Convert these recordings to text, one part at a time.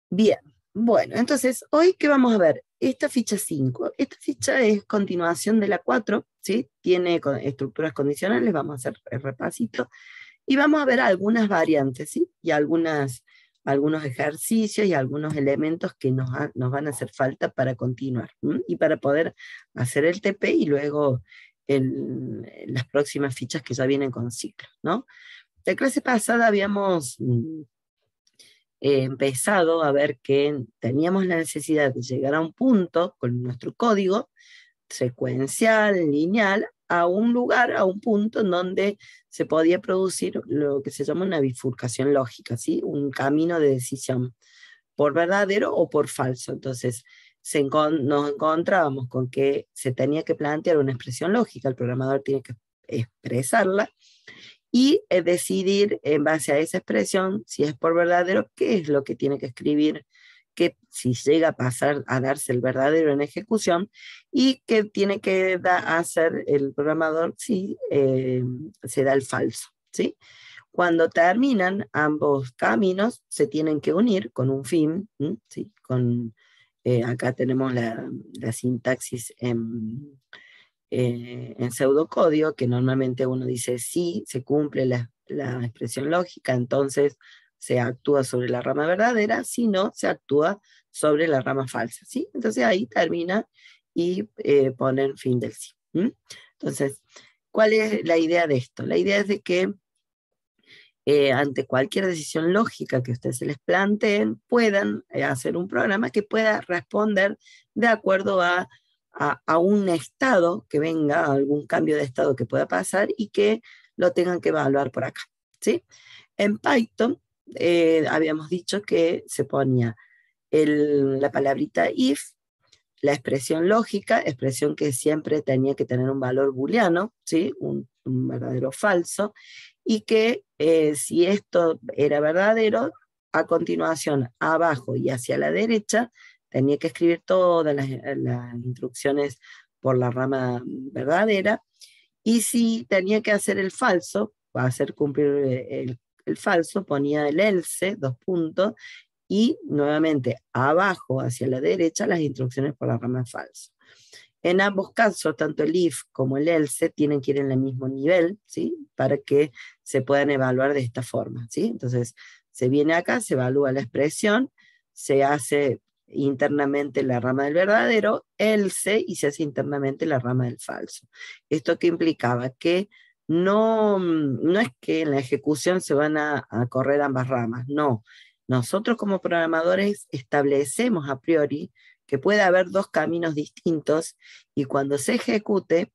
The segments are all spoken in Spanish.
Bien, bueno, entonces, hoy, ¿qué vamos a ver? Esta ficha 5. Esta ficha es continuación de la 4, ¿sí? Tiene estructuras condicionales, vamos a hacer el repasito, y vamos a ver algunas variantes, ¿sí? Y algunos ejercicios y algunos elementos que nos van a hacer falta para continuar, ¿m? Y para poder hacer el TP y luego las próximas fichas que ya vienen con ciclo, ¿no? La clase pasada habíamos empezado a ver que teníamos la necesidad de llegar a un punto con nuestro código secuencial, lineal, a un lugar, a un punto en donde se podía producir lo que se llama una bifurcación lógica, ¿sí? Un camino de decisión por verdadero o por falso. Entonces, nos encontrábamos con que se tenía que plantear una expresión lógica, el programador tiene que expresarla, y decidir en base a esa expresión, si es por verdadero, qué es lo que tiene que escribir, que si llega a pasar a darse el verdadero en ejecución, y qué tiene que hacer el programador si se da el falso, ¿sí? Cuando terminan ambos caminos, se tienen que unir con un fin, ¿sí? Acá tenemos la sintaxis en pseudocódigo, que normalmente uno dice sí, se cumple la expresión lógica, entonces se actúa sobre la rama verdadera, si no, se actúa sobre la rama falsa, ¿sí? Entonces ahí termina y ponen fin del sí. Entonces, ¿cuál es la idea de esto? La idea es de que ante cualquier decisión lógica que ustedes se les planteen, puedan hacer un programa que pueda responder de acuerdo a un estado que venga, algún cambio de estado que pueda pasar y que lo tengan que evaluar por acá, ¿sí? En Python habíamos dicho que se ponía la palabrita if, la expresión lógica, expresión que siempre tenía que tener un valor booleano, ¿sí? Un verdadero falso, y que si esto era verdadero, a continuación, abajo y hacia la derecha, tenía que escribir todas las instrucciones por la rama verdadera, y si tenía que hacer el falso, para hacer cumplir el falso, ponía el else, dos puntos, y nuevamente abajo hacia la derecha las instrucciones por la rama falsa. En ambos casos, tanto el if como el else tienen que ir en el mismo nivel, ¿sí? Para que se puedan evaluar de esta forma, ¿sí? Entonces, se viene acá, se evalúa la expresión, se hace internamente la rama del verdadero, else, y se hace internamente la rama del falso. ¿Esto qué implicaba? Que no es que en la ejecución se van a correr ambas ramas, no. Nosotros como programadores establecemos a priori que puede haber dos caminos distintos y cuando se ejecute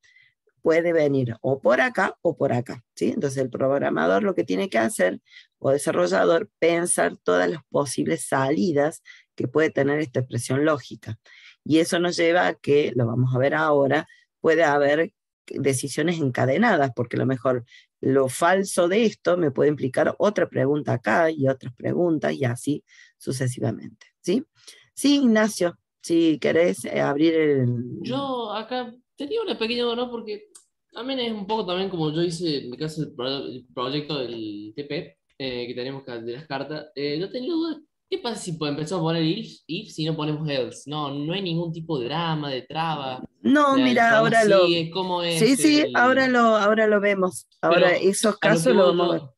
puede venir o por acá o por acá, ¿sí? Entonces el programador lo que tiene que hacer, o desarrollador, pensar todas las posibles salidas que puede tener esta expresión lógica. Y eso nos lleva a que, lo vamos a ver ahora, puede haber decisiones encadenadas, porque a lo mejor lo falso de esto me puede implicar otra pregunta acá y otras preguntas y así sucesivamente, ¿sí? Sí, Ignacio, si querés abrir el... Yo acá tenía una pequeña duda, ¿no? Porque también es un poco también como yo hice en mi caso el proyecto del TP que tenemos de las cartas. Yo tenía duda, ¿qué pasa si empezamos a poner if si no ponemos else? No, no hay ningún tipo de drama, de traba, No, el mira, programa ahora lo... sigue, ¿cómo Sí, es sí, el...? ahora lo vemos. Ahora Pero esos a lo que casos lo voy vamos a ver. yo,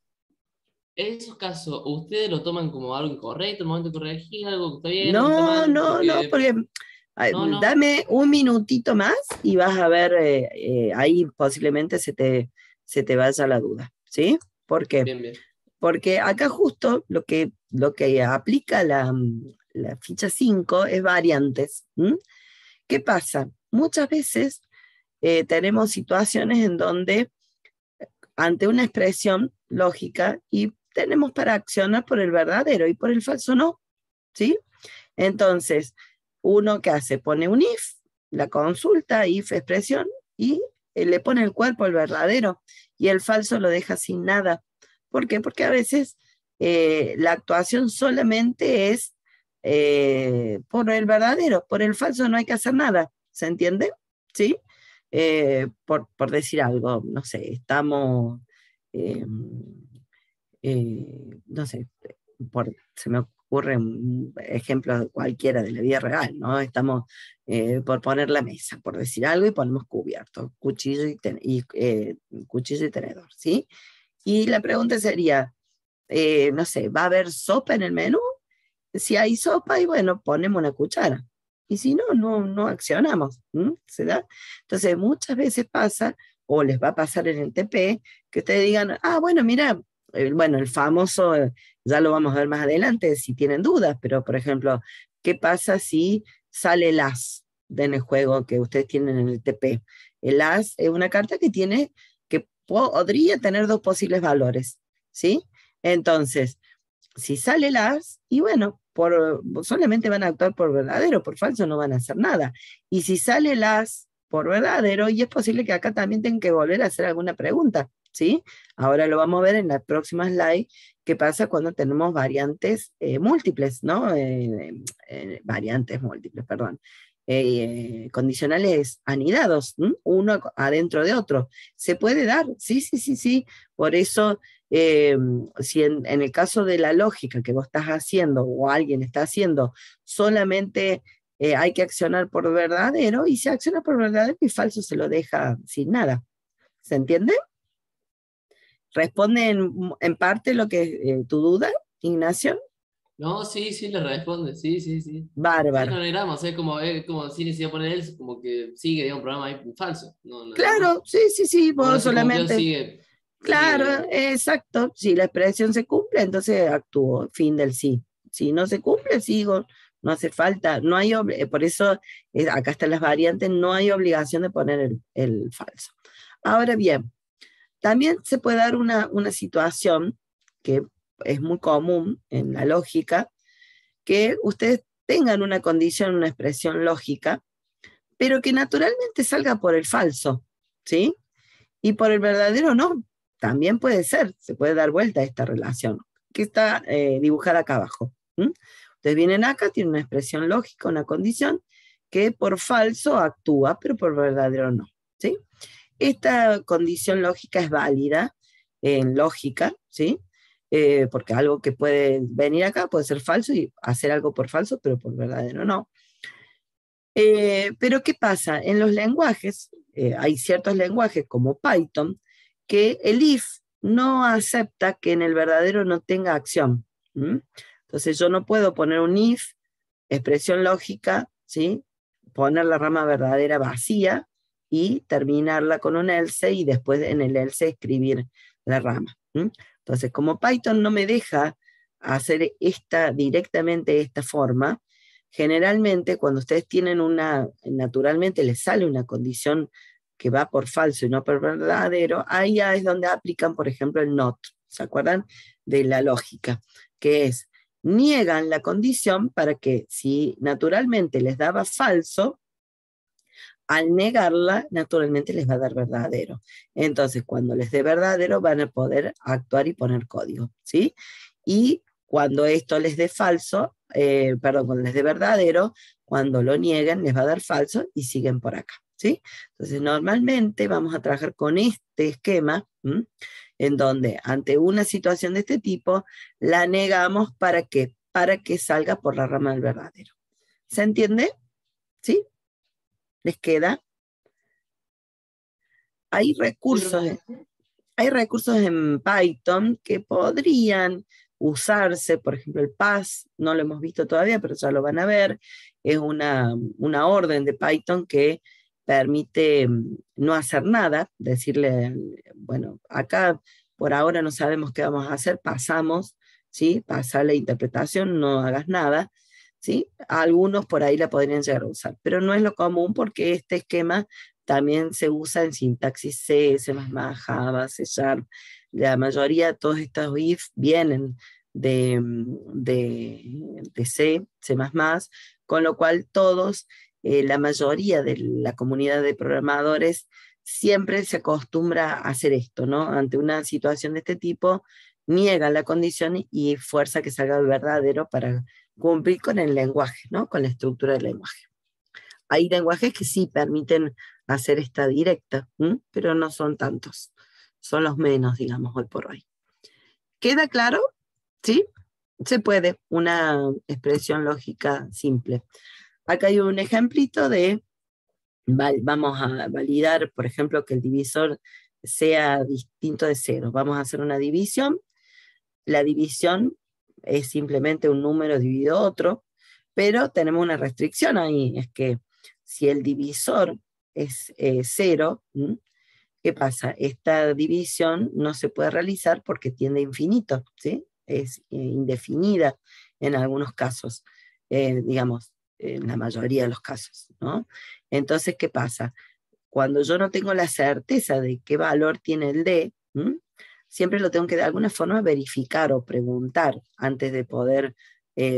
en esos casos, ¿ustedes lo toman como algo incorrecto, el momento de corregir algo que está bien, algo que está No, mal? no, no, Porque, porque no, no, dame un minutito más y vas a ver, ahí posiblemente se te vaya la duda, ¿sí? ¿Por qué? bien, bien. Porque acá justo lo que aplica la ficha 5 es variantes. ¿M? ¿Qué pasa? Muchas veces tenemos situaciones en donde ante una expresión lógica y tenemos para accionar por el verdadero y por el falso no, ¿sí? Entonces, uno que hace, pone un if, la consulta, if expresión, y le pone el cuerpo al verdadero y el falso lo deja sin nada. ¿Por qué? Porque a veces la actuación solamente es por el verdadero, por el falso no hay que hacer nada, ¿se entiende? ¿Sí? Por decir algo, no sé, no sé, se me ocurre un ejemplo cualquiera de la vida real, ¿no? Estamos por poner la mesa, por decir algo, y ponemos cubierto, cuchillo cuchillo y tenedor, ¿sí? Y la pregunta sería, no sé, ¿va a haber sopa en el menú? Si hay sopa, y bueno, ponemos una cuchara. Y si no, no accionamos. ¿Se da? Entonces, muchas veces pasa, o les va a pasar en el TP, que ustedes digan, ah, bueno, mira, bueno, el famoso, ya lo vamos a ver más adelante si tienen dudas, pero por ejemplo, ¿qué pasa si sale el as en el juego que ustedes tienen en el TP? El as es una carta que podría tener dos posibles valores, ¿sí? Entonces, si sale el as, y bueno, solamente van a actuar por verdadero, por falso no van a hacer nada. Y si sale el as por verdadero, y es posible que acá también tengan que volver a hacer alguna pregunta, ¿sí? Ahora lo vamos a ver en la próxima slide, qué pasa cuando tenemos variantes múltiples, ¿no? Variantes múltiples, perdón. Condicionales anidados, uno adentro de otro. ¿Se puede dar? Sí, sí, sí, sí. Por eso si en el caso de la lógica que vos estás haciendo o alguien está haciendo, solamente hay que accionar por verdadero, y si acciona por verdadero y falso se lo deja sin nada. ¿Se entiende? ¿Responde en parte lo que tu duda, Ignacio? No, sí, sí, le responde, sí, sí, sí. Sí, Bárbaro. no negramos, es como si necesidad poner él, como que sigue, digamos, un programa ahí falso, no, nada más. Claro, sí, sí, sí, Como no vos se cumplió, solamente. sigue, sigue, Claro, digamos. exacto. Si la expresión se cumple, entonces actúo, fin del sí. Si no se cumple, sigo. No hace falta, no hay, por eso acá están las variantes, no hay obligación de poner el falso. Ahora bien, también se puede dar una situación que es muy común en la lógica, que ustedes tengan una condición, una expresión lógica, pero que naturalmente salga por el falso, ¿sí? Y por el verdadero no, también puede ser, se puede dar vuelta a esta relación, que está dibujada acá abajo. Ustedes vienen acá, tienen una expresión lógica, una condición, que por falso actúa, pero por verdadero no. ¿Sí? Esta condición lógica es válida en lógica, ¿sí? Porque algo que puede venir acá puede ser falso y hacer algo por falso, pero por verdadero no. Pero ¿qué pasa? En los lenguajes, hay ciertos lenguajes como Python, que el if no acepta que en el verdadero no tenga acción. Entonces yo no puedo poner un if, expresión lógica, ¿sí? Poner la rama verdadera vacía y terminarla con un else y después en el else escribir la rama. Entonces, como Python no me deja hacer directamente esta forma, generalmente cuando ustedes tienen naturalmente les sale una condición que va por falso y no por verdadero, ahí ya es donde aplican, por ejemplo, el not. ¿Se acuerdan de la lógica? Que es, niegan la condición para que si naturalmente les daba falso, al negarla, naturalmente les va a dar verdadero. Entonces, cuando les dé verdadero, van a poder actuar y poner código, ¿sí? Y cuando esto les dé falso, cuando les dé verdadero, cuando lo nieguen, les va a dar falso y siguen por acá, ¿sí? Entonces, normalmente vamos a trabajar con este esquema, en donde ante una situación de este tipo, la negamos para que salga por la rama del verdadero. ¿Se entiende? ¿Sí? ¿Les queda? Hay Sí, recursos, profe. hay recursos en Python que podrían usarse, por ejemplo, el pass, no lo hemos visto todavía, pero ya lo van a ver, es una orden de Python que permite no hacer nada, decirle, bueno, acá por ahora no sabemos qué vamos a hacer, pasamos, ¿sí? Pasa la interpretación, no hagas nada, ¿sí? Algunos por ahí la podrían llegar a usar, pero no es lo común porque este esquema también se usa en sintaxis C, C++, Java, C Sharp. La mayoría de todos estos if vienen de C, C++, con lo cual todos, la mayoría de la comunidad de programadores siempre se acostumbra a hacer esto, ¿no? Ante una situación de este tipo, niega la condición y fuerza que salga el verdadero para cumplir con el lenguaje, ¿no? Con la estructura del lenguaje. Hay lenguajes que sí permiten hacer esta directa, pero no son tantos. Son los menos, digamos, hoy por hoy. ¿Queda claro? ¿Sí? se puede, una expresión lógica simple. Acá hay un ejemplito de, vamos a validar, por ejemplo, que el divisor sea distinto de 0. Vamos a hacer una división. La división es simplemente un número dividido otro, pero tenemos una restricción ahí, es que si el divisor es 0, ¿qué pasa? Esta división no se puede realizar porque tiende a infinito, ¿sí? Es indefinida en algunos casos, digamos, en la mayoría de los casos, ¿no? Entonces, ¿qué pasa? Cuando yo no tengo la certeza de qué valor tiene el D, siempre lo tengo que de alguna forma verificar o preguntar antes de poder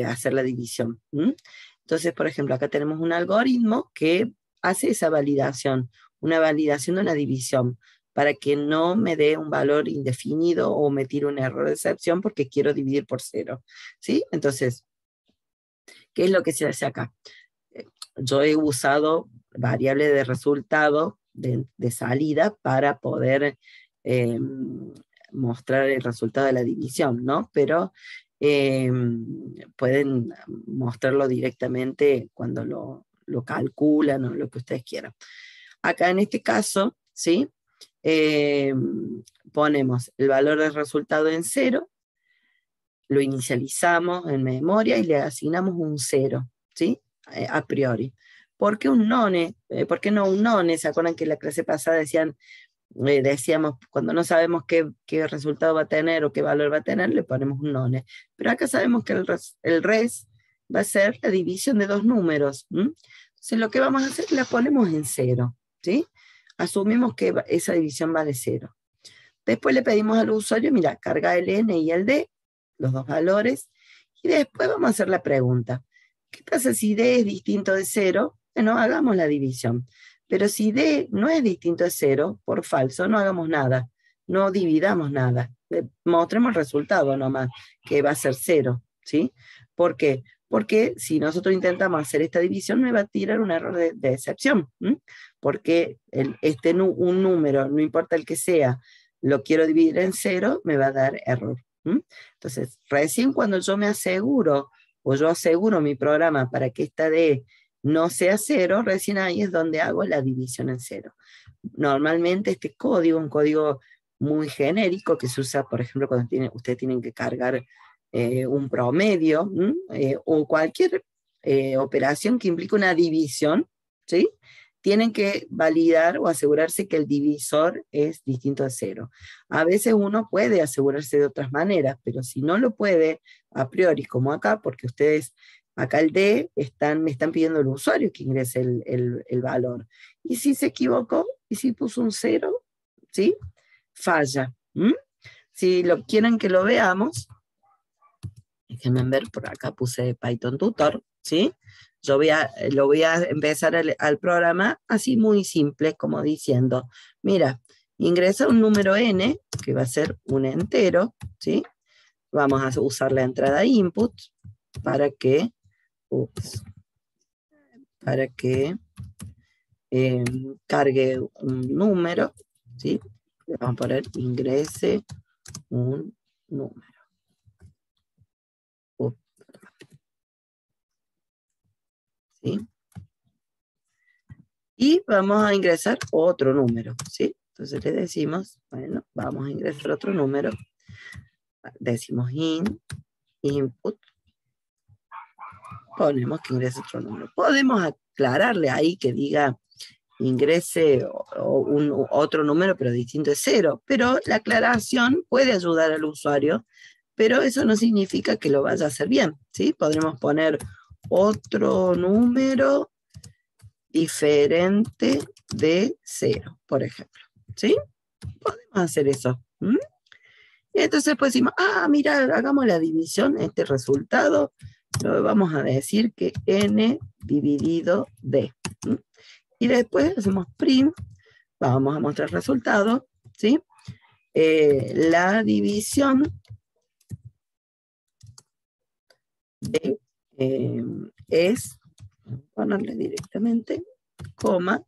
hacer la división. Entonces, por ejemplo, acá tenemos un algoritmo que hace esa validación, una validación de una división, para que no me dé un valor indefinido o me tire un error de excepción porque quiero dividir por 0. ¿Sí? Entonces, ¿qué es lo que se hace acá? Yo he usado variables de resultado de salida para poder mostrar el resultado de la división, ¿no? Pero pueden mostrarlo directamente cuando lo calculan o lo que ustedes quieran. Acá en este caso, ¿sí? Ponemos el valor del resultado en 0, lo inicializamos en memoria y le asignamos un 0, ¿sí? A priori. ¿Por qué un none? ¿Por qué no un none? ¿Se acuerdan que en la clase pasada decíamos, cuando no sabemos qué resultado va a tener o qué valor va a tener, le ponemos un none? Pero acá sabemos que el res va a ser la división de dos números. Entonces lo que vamos a hacer es la ponemos en 0, ¿sí? Asumimos que esa división vale 0. Después le pedimos al usuario, mira, carga el n y el d, los dos valores, y después vamos a hacer la pregunta. ¿Qué pasa si d es distinto de 0? Bueno, hagamos la división. Pero si d no es distinto de 0, por falso, no hagamos nada. No dividamos nada. Mostremos el resultado nomás, que va a ser 0, ¿sí? ¿Por qué? Porque si nosotros intentamos hacer esta división, me va a tirar un error de excepción. Porque un número, no importa el que sea, lo quiero dividir en 0, me va a dar error. Entonces, recién cuando yo me aseguro, o yo aseguro mi programa para que esta D no sea 0, recién ahí es donde hago la división en 0. Normalmente este código, un código muy genérico que se usa, por ejemplo, cuando ustedes tienen que cargar un promedio, o cualquier operación que implique una división, ¿sí? Tienen que validar o asegurarse que el divisor es distinto a 0. A veces uno puede asegurarse de otras maneras, pero si no lo puede a priori, como acá, porque ustedes, acá el D, me están pidiendo al usuario que ingrese el valor. Y si se equivocó, y si puso un 0, ¿sí? Falla. Si quieren que lo veamos, déjenme ver, por acá puse Python Tutor, ¿sí? Yo lo voy a empezar al programa así muy simple, como diciendo, mira, ingresa un número n, que va a ser un entero, ¿sí? Vamos a usar la entrada input para que, cargue un número, ¿sí? Le vamos a poner ingrese un número. ¿Sí? Y vamos a ingresar otro número, ¿sí? Entonces le decimos, bueno, vamos a ingresar otro número. Decimos input. Ponemos que ingrese otro número. Podemos aclararle ahí que diga ingrese otro número, pero distinto de 0. Pero la aclaración puede ayudar al usuario, pero eso no significa que lo vaya a hacer bien, ¿sí? Podremos poner otro número diferente de 0, por ejemplo, ¿sí? Podemos hacer eso. Y entonces pues decimos, mira, hagamos la división, este resultado, lo vamos a decir que n dividido d. Y después hacemos print, vamos a mostrar el resultado, ¿sí? La división de es, ponerle directamente, coma,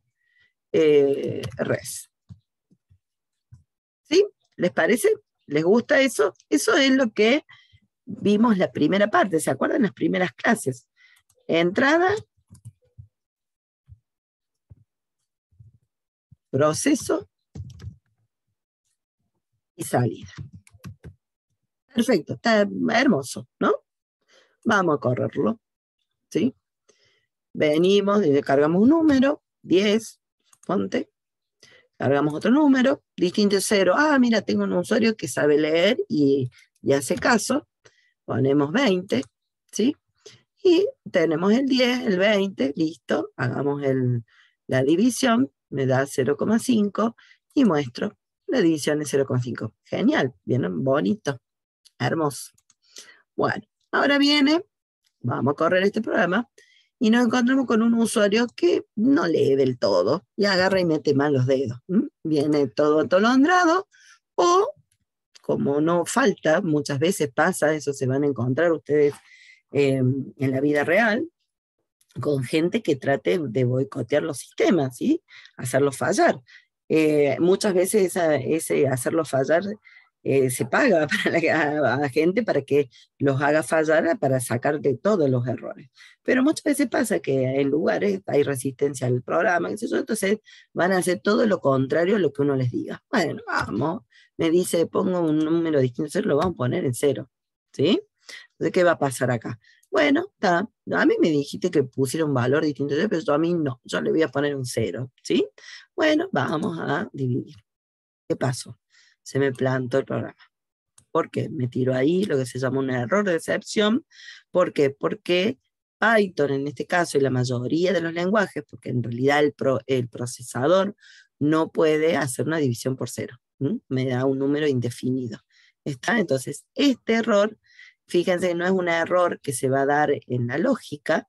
res. ¿Sí? ¿Les parece? ¿Les gusta eso? Eso es lo que vimos la primera parte, ¿se acuerdan las primeras clases? Entrada, proceso y salida. Perfecto, está hermoso, ¿no? Vamos a correrlo, ¿sí? Venimos, cargamos un número, 10, ponte, cargamos otro número, distinto de 0. Ah, mira, tengo un usuario que sabe leer y hace caso. Ponemos 20, ¿sí? Y tenemos el 10, el 20, listo. Hagamos la división, me da 0,5 y muestro. La división es 0,5. Genial, bien bonito, hermoso. Bueno, ahora viene, vamos a correr este programa y nos encontramos con un usuario que no lee del todo y agarra y mete mal los dedos. Viene todo atolondrado o, como no falta, muchas veces pasa, eso se van a encontrar ustedes en la vida real, con gente que trate de boicotear los sistemas, ¿sí? Hacerlos fallar. Muchas veces ese hacerlo fallar se paga a la gente para que los haga fallar, para sacar de todos los errores. Pero muchas veces pasa que en lugares hay resistencia al programa, entonces van a hacer todo lo contrario a lo que uno les diga. Bueno, vamos, me dice, pongo un número distinto, lo vamos a poner en 0, ¿sí? Entonces, ¿qué va a pasar acá? Bueno, está. A mí me dijiste que pusiera un valor distinto, pero yo a mí no. Yo le voy a poner un 0, ¿sí? Bueno, vamos a dividir. ¿Qué pasó? Se me plantó el programa. ¿Por qué? Me tiró ahí lo que se llama un error de excepción. ¿Por qué? Porque Python, en este caso, y la mayoría de los lenguajes, porque en realidad el procesador no puede hacer una división por 0. Me da un número indefinido. ¿Está? Entonces, este error, fíjense, no es un error que se va a dar en la lógica,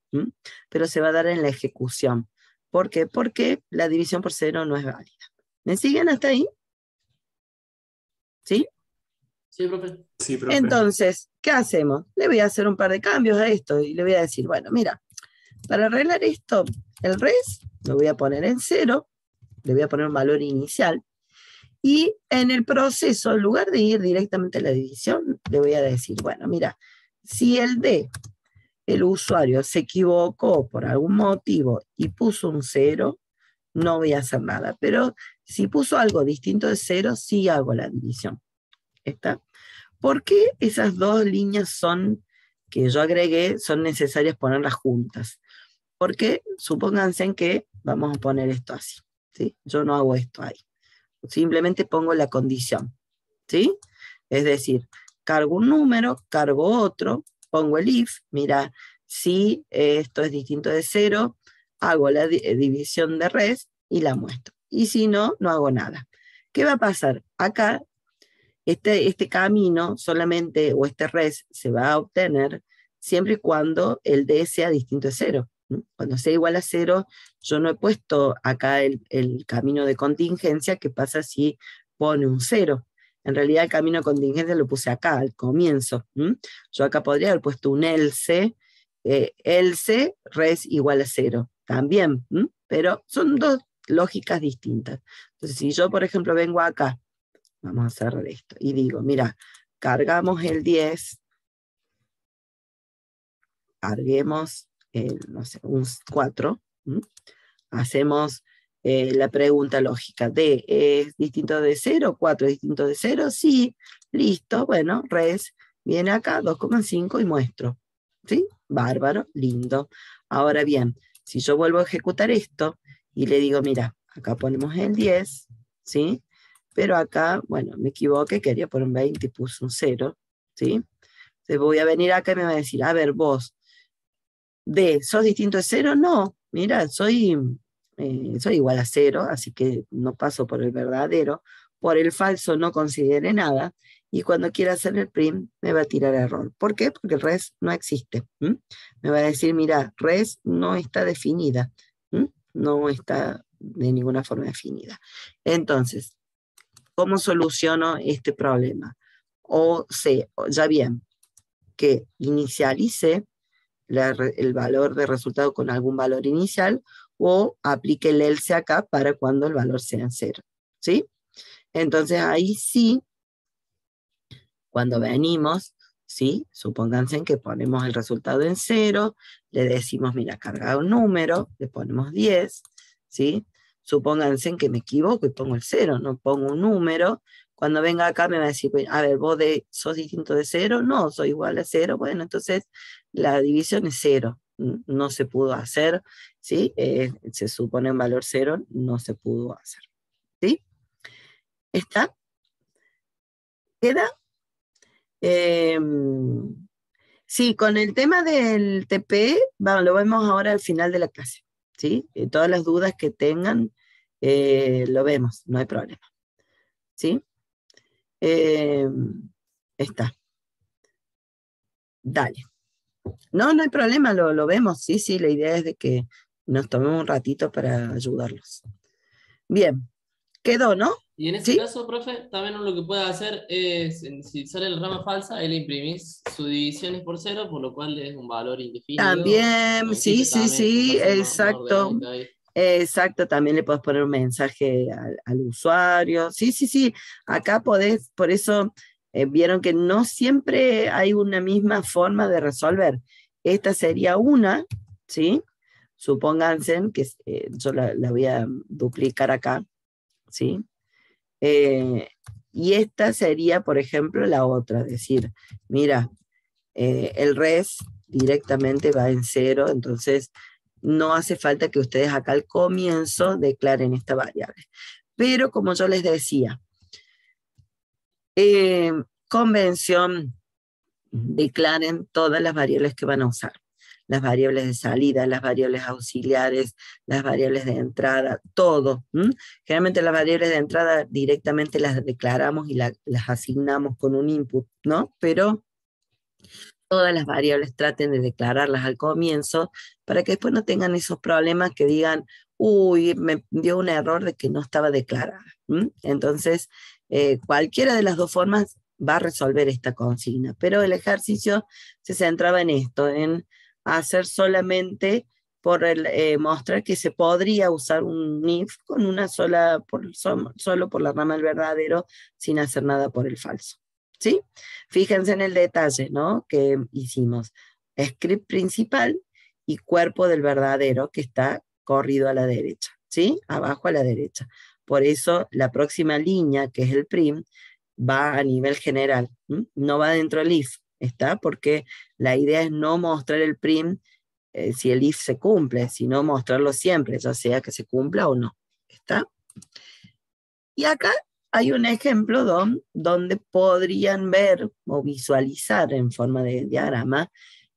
pero se va a dar en la ejecución. ¿Por qué? Porque la división por 0 no es válida. ¿Me siguen hasta ahí? ¿Sí? Sí, profe. Sí, profe. Entonces, ¿qué hacemos? Le voy a hacer un par de cambios a esto y le voy a decir, bueno, mira, para arreglar esto, el res lo voy a poner en 0, le voy a poner un valor inicial, y en el proceso, en lugar de ir directamente a la división, le voy a decir, bueno, mira, si el usuario se equivocó por algún motivo y puso un 0, no voy a hacer nada, pero si puso algo distinto de 0, sí hago la división. ¿Está? ¿Por qué esas dos líneas que yo agregué son necesarias ponerlas juntas? Porque supónganse que vamos a poner esto así, ¿sí? Yo no hago esto ahí. Simplemente pongo la condición, ¿sí? Es decir, cargo un número, cargo otro, pongo el if, mira, si esto es distinto de 0, hago la división de res y la muestro. Y si no, no hago nada. ¿Qué va a pasar? Acá este camino solamente, o este res, se va a obtener siempre y cuando el D sea distinto de 0. Cuando sea igual a 0, yo no he puesto acá el camino de contingencia, que pasa si pone un 0. En realidad el camino de contingencia lo puse acá, al comienzo. Yo acá podría haber puesto un else, else res igual a 0, también, pero son dos lógicas distintas. Entonces, si yo, por ejemplo, vengo acá, vamos a cerrar esto, y digo, mira, cargamos el 10, carguemos no sé, un 4, hacemos la pregunta lógica, D es distinto de 0, 4 es distinto de 0, sí, listo, bueno, res, viene acá, 2,5 y muestro, ¿sí? Bárbaro, lindo. Ahora bien, si yo vuelvo a ejecutar esto, y le digo, mira, acá ponemos el 10, ¿sí? Pero acá, bueno, me equivoqué, quería poner un 20 y puse un 0, ¿sí? Entonces voy a venir acá y me va a decir, a ver, vos, ¿sos distinto de 0? No, mira, soy igual a 0, así que no paso por el verdadero. Por el falso no considere nada, y cuando quiera hacer el print me va a tirar error. ¿Por qué? Porque el res no existe. Me va a decir, mira, res no está definida, no está de ninguna forma definida. Entonces, ¿cómo soluciono este problema? O sé, ya bien, que inicialice el valor de resultado con algún valor inicial, o aplique el else acá para cuando el valor sea 0, ¿sí? Entonces ahí sí, cuando venimos, ¿sí? Supónganse que ponemos el resultado en 0, le decimos, mira, carga un número, le ponemos 10, ¿sí? Supónganse que me equivoco y pongo el 0, no pongo un número. Cuando venga acá me va a decir, a ver, ¿vos sos distinto de 0? No, soy igual a 0. Bueno, entonces la división es 0. No se pudo hacer, ¿sí? Se supone un valor 0, no se pudo hacer, ¿sí? ¿Está? ¿Queda? Sí, con el tema del TP, bueno, lo vemos ahora al final de la clase, ¿sí? Todas las dudas que tengan, lo vemos, no hay problema, ¿sí? Está. Dale. No, no hay problema, lo vemos, sí, sí, la idea es de que nos tomemos un ratito para ayudarlos. Bien, quedó, ¿no? Y en ese ¿Sí? caso, profe, también uno lo que puede hacer es, si sale la rama falsa, ahí le imprimís su división es por 0, por lo cual es un valor indefinido. También, No sí, existe sí, también, como sí, para ser más exacto. ordenadito ahí. Exacto, también le puedes poner un mensaje al usuario. Sí, sí, sí. Acá podés, por eso vieron que no siempre hay una misma forma de resolver. Esta sería una, ¿sí? Supónganse que yo la voy a duplicar acá, ¿sí? Eh, y esta sería, por ejemplo, la otra, decir, mira, el res directamente va en 0, entonces no hace falta que ustedes acá al comienzo declaren esta variable. Pero como yo les decía, convención, declaren todas las variables que van a usar. Las variables de salida, las variables auxiliares, las variables de entrada, todo. Generalmente las variables de entrada directamente las declaramos y las asignamos con un input, ¿no? Pero todas las variables traten de declararlas al comienzo para que después no tengan esos problemas que digan, uy, me dio un error de que no estaba declarada. Entonces, cualquiera de las dos formas va a resolver esta consigna, pero el ejercicio se centraba en esto, en hacer solamente por mostrar que se podría usar un if con una sola, solo por la rama del verdadero, sin hacer nada por el falso. ¿Sí? Fíjense en el detalle, ¿no? Que hicimos script principal y cuerpo del verdadero que está corrido a la derecha, ¿sí? Abajo a la derecha. Por eso la próxima línea, que es el prim, va a nivel general, no va dentro del if, ¿está? Porque la idea es no mostrar el prim si el if se cumple, sino mostrarlo siempre, ya sea que se cumpla o no, ¿está? Y acá hay un ejemplo donde podrían ver o visualizar en forma de diagrama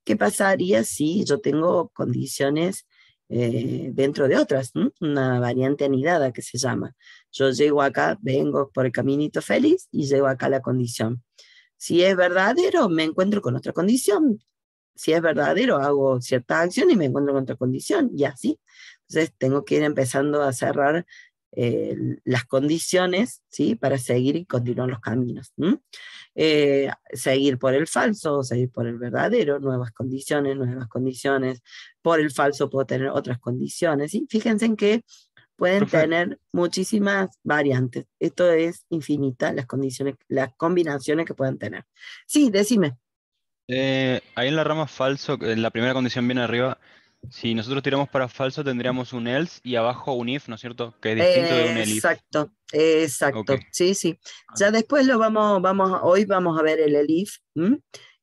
qué pasaría si yo tengo condiciones dentro de otras, una variante anidada que se llama. Yo llego acá, vengo por el caminito feliz y llego acá a la condición. Si es verdadero, me encuentro con otra condición. Si es verdadero, hago cierta acción y me encuentro con otra condición, y así. Entonces tengo que ir empezando a cerrar las condiciones, ¿sí? Para seguir y continuar los caminos. Seguir por el falso, seguir por el verdadero, nuevas condiciones. Por el falso puedo tener otras condiciones. ¿Sí? Fíjense en que pueden Profe, tener muchísimas variantes. Esto es infinita, las condiciones, las combinaciones que pueden tener. Sí, decime. ahí en la rama falso, en la primera condición viene arriba, si nosotros tiramos para falso tendríamos un else y abajo un if, ¿no es cierto? Que es distinto de un elif. Exacto, Ok. exacto, sí, sí. Ah, Ya después hoy vamos a ver el elif,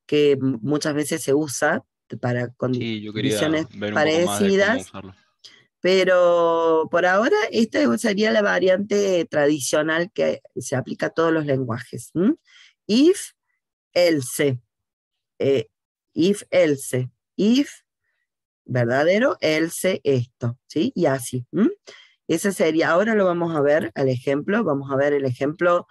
que muchas veces se usa para sí, yo quería condiciones ver un poco más de cómo parecidas, usarlo. pero por ahora esta sería la variante tradicional que se aplica a todos los lenguajes. If, else, eh, if, else, if, verdadero, else, esto, ¿sí? Y así. Ese sería, ahora lo vamos a ver al ejemplo, vamos a ver el ejemplo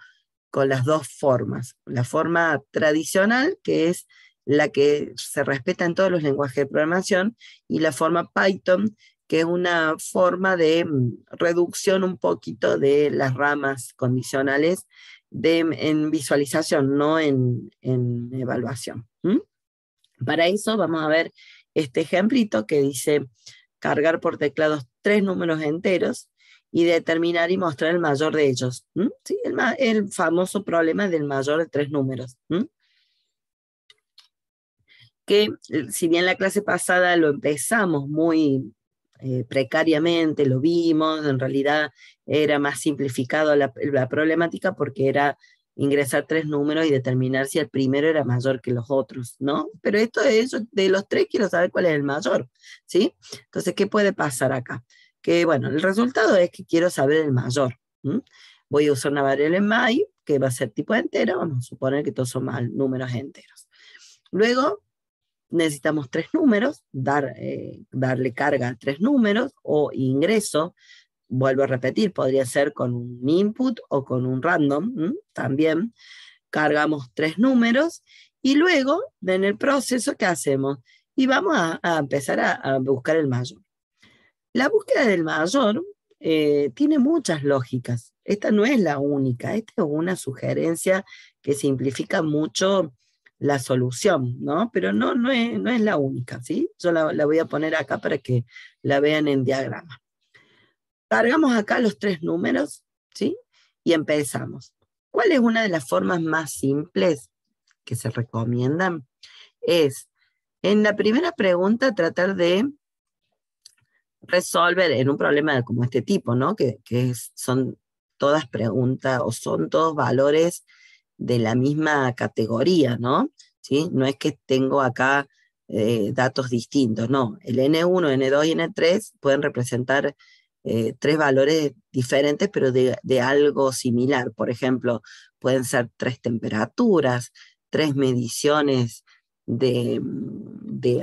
con las dos formas. La forma tradicional, que es la que se respeta en todos los lenguajes de programación, y la forma Python, que es una forma de reducción un poquito de las ramas condicionales en visualización, no en evaluación. Para eso vamos a ver este ejemplito que dice cargar por teclados 3 números enteros y determinar y mostrar el mayor de ellos. ¿Sí? El famoso problema del mayor de 3 números. que si bien la clase pasada lo empezamos muy precariamente, lo vimos, en realidad era más simplificado la problemática porque era ingresar 3 números y determinar si el primero era mayor que los otros, ¿no? Pero esto es, de los 3 quiero saber cuál es el mayor, ¿sí? Entonces, ¿qué puede pasar acá? Que, bueno, el resultado es que quiero saber el mayor. Voy a usar una variable my, que va a ser tipo entero, vamos a suponer que todos son números enteros. Luego, necesitamos 3 números, darle carga a 3 números, o ingreso, vuelvo a repetir, podría ser con un input o con un random, también cargamos 3 números, y luego, en el proceso, ¿qué hacemos? Y vamos a empezar a buscar el mayor. La búsqueda del mayor tiene muchas lógicas. Esta no es la única, esta es una sugerencia que simplifica mucho la solución, ¿no? Pero no es la única, ¿sí? Yo la voy a poner acá para que la vean en diagrama. Cargamos acá los 3 números, ¿sí? Y empezamos. ¿Cuál es una de las formas más simples que se recomiendan? Es, en la primera pregunta, tratar de resolver en un problema como este tipo, ¿no? Son todas preguntas o son todos valores de la misma categoría, ¿no? ¿Sí? No es que tengo acá datos distintos, no. El N1, N2 y N3 pueden representar 3 valores diferentes, pero de algo similar. Por ejemplo, pueden ser 3 temperaturas, 3 mediciones de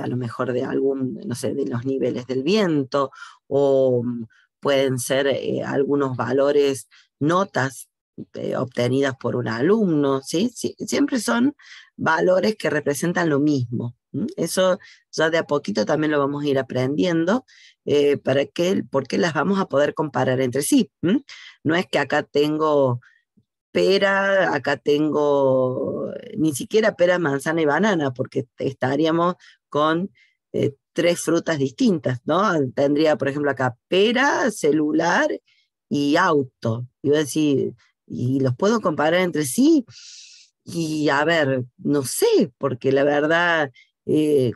a lo mejor de algún, no sé, de los niveles del viento, o pueden ser algunos valores, notas obtenidas por un alumno, ¿sí? Siempre son valores que representan lo mismo. Eso ya de a poquito también lo vamos a ir aprendiendo, porque las vamos a poder comparar entre sí. No es que acá tengo pera, acá tengo ni siquiera pera, manzana y banana, porque estaríamos con 3 frutas distintas, ¿no? Tendría, por ejemplo, acá pera, celular y auto. Y voy a decir, ¿y los puedo comparar entre sí? Y a ver, no sé, porque la verdad,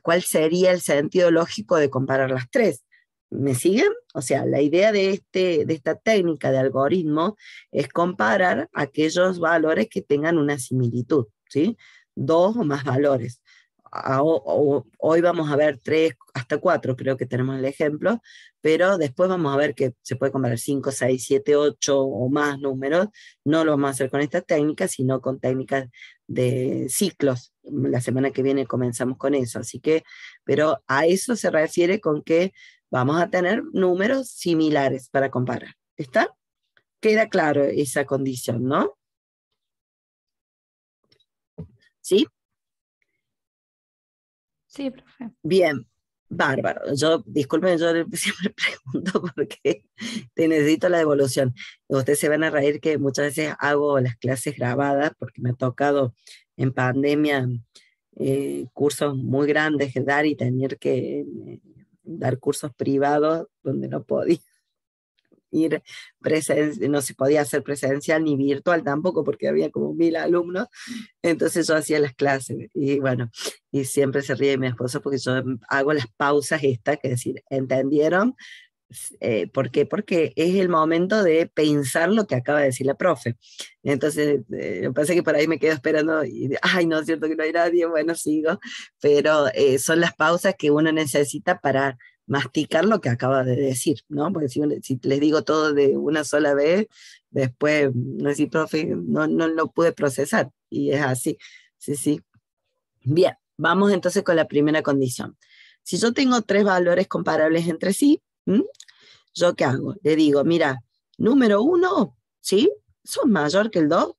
¿cuál sería el sentido lógico de comparar las 3? ¿Me siguen? O sea, la idea de esta técnica de algoritmo es comparar aquellos valores que tengan una similitud, ¿sí? 2 o más valores. Hoy vamos a ver 3 hasta 4, creo que tenemos el ejemplo, pero después vamos a ver que se puede comparar 5, 6, 7, 8 o más números. No lo vamos a hacer con esta técnica, sino con técnicas de ciclos. La semana que viene comenzamos con eso, así que, pero a eso se refiere con que vamos a tener números similares para comparar. ¿Está? Queda claro esa condición, ¿no? ¿Sí? Sí, profe. Bien, bárbaro. Disculpen, yo siempre pregunto porque te necesito la devolución. Ustedes se van a reír que muchas veces hago las clases grabadas porque me ha tocado en pandemia cursos muy grandes que dar y tener que dar cursos privados donde no podía ir no se podía hacer presencial ni virtual tampoco porque había como 1000 alumnos, entonces yo hacía las clases y bueno, y siempre se ríe mi esposo porque yo hago las pausas estas, que decir, ¿entendieron? ¿Por qué? Porque es el momento de pensar lo que acaba de decir la profe. Entonces, me parece que por ahí me quedo esperando y, ay, no es cierto que no hay nadie, bueno, sigo, pero son las pausas que uno necesita para masticar lo que acaba de decir, ¿no? Porque si les digo todo de una sola vez, después, no decir, profe, no lo pude procesar, y es así, sí. Bien, vamos entonces con la primera condición. Si yo tengo 3 valores comparables entre sí, ¿yo qué hago? Le digo, mira, número 1, ¿sí? ¿Sos mayor que el 2?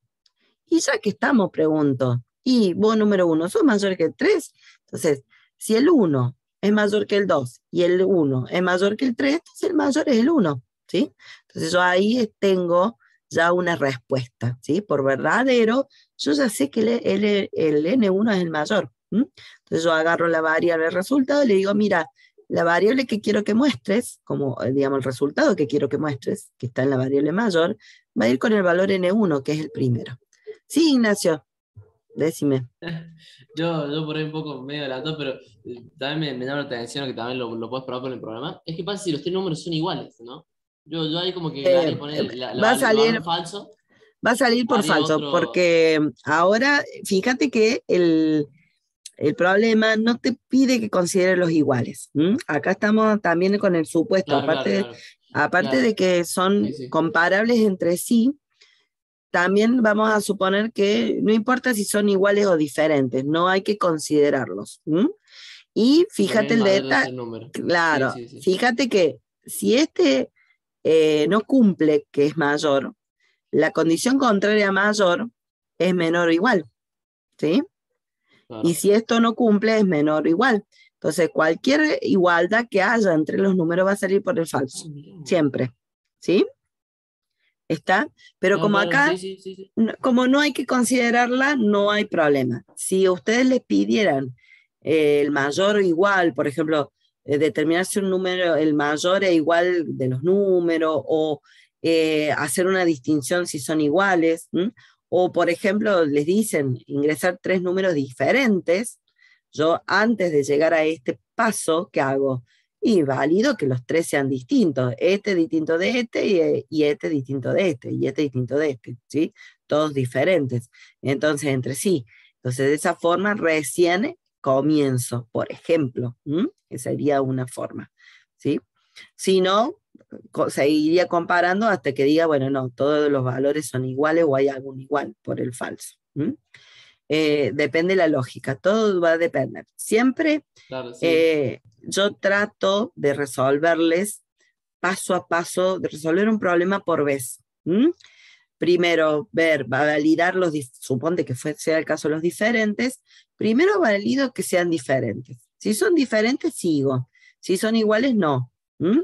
Y ya que estamos, pregunto, ¿y vos número 1, sos mayor que el 3? Entonces, si el 1 es mayor que el 2 y el 1 es mayor que el 3, entonces el mayor es el 1, ¿sí? Entonces yo ahí tengo ya una respuesta, ¿sí? Por verdadero, yo ya sé que el N1 es el mayor. Entonces yo agarro la variable resultado y le digo, mira, la variable que quiero que muestres, como digamos el resultado que quiero que muestres, que está en la variable mayor, va a ir con el valor N1, que es el primero. Sí, Ignacio. Decime. Yo por ahí un poco medio adelantado, pero también me llama la atención, que también lo puedes probar con el programa, es que pasa si los tres números son iguales, ¿no? Yo ahí como que le Eh, haría poner va a el salir, valor falso, va a salir por haría falso, otro... porque ahora, fíjate que el problema no te pide que consideres los iguales. ¿M? Acá estamos también con el supuesto, Claro, claro, claro, aparte claro, de que sí, son sí. comparables entre sí, también vamos a suponer que no importa si son iguales o diferentes, no hay que considerarlos. ¿M? Y Lo que es fíjate el el mayor de detalle, ese número. Sí, claro, sí, sí. fíjate que si este no cumple, que es mayor, la condición contraria a mayor es menor o igual, ¿sí? Y Claro. si esto no cumple, es menor o igual. Entonces, cualquier igualdad que haya entre los números va a salir por el Ah, falso, mirá. siempre, ¿sí? ¿Está? Pero No, como claro, acá, sí, sí, sí, sí. como no hay que considerarla, no hay problema. Si ustedes les pidieran el mayor o igual, por ejemplo, determinar si un número, el mayor es igual de los números, o hacer una distinción si son iguales, ¿m? O por ejemplo, les dicen ingresar tres números diferentes, yo antes de llegar a este paso, ¿qué hago? Y válido que los tres sean distintos, este distinto de este y este distinto de este y este distinto de este, ¿sí? Todos diferentes, entonces entre sí. Entonces de esa forma recién comienzo, por ejemplo, ¿m? Que sería una forma, ¿sí? Si no, seguiría comparando hasta que diga, bueno, no, todos los valores son iguales o hay algún igual por el falso. ¿M? Depende de la lógica, todo va a depender. Siempre Claro, sí. yo trato de resolverles paso a paso, de resolver un problema por vez. ¿Mm? Primero, validar suponte que sea el caso de los diferentes, primero valido que sean diferentes. Si son diferentes, sigo. Si son iguales, no. ¿Mm?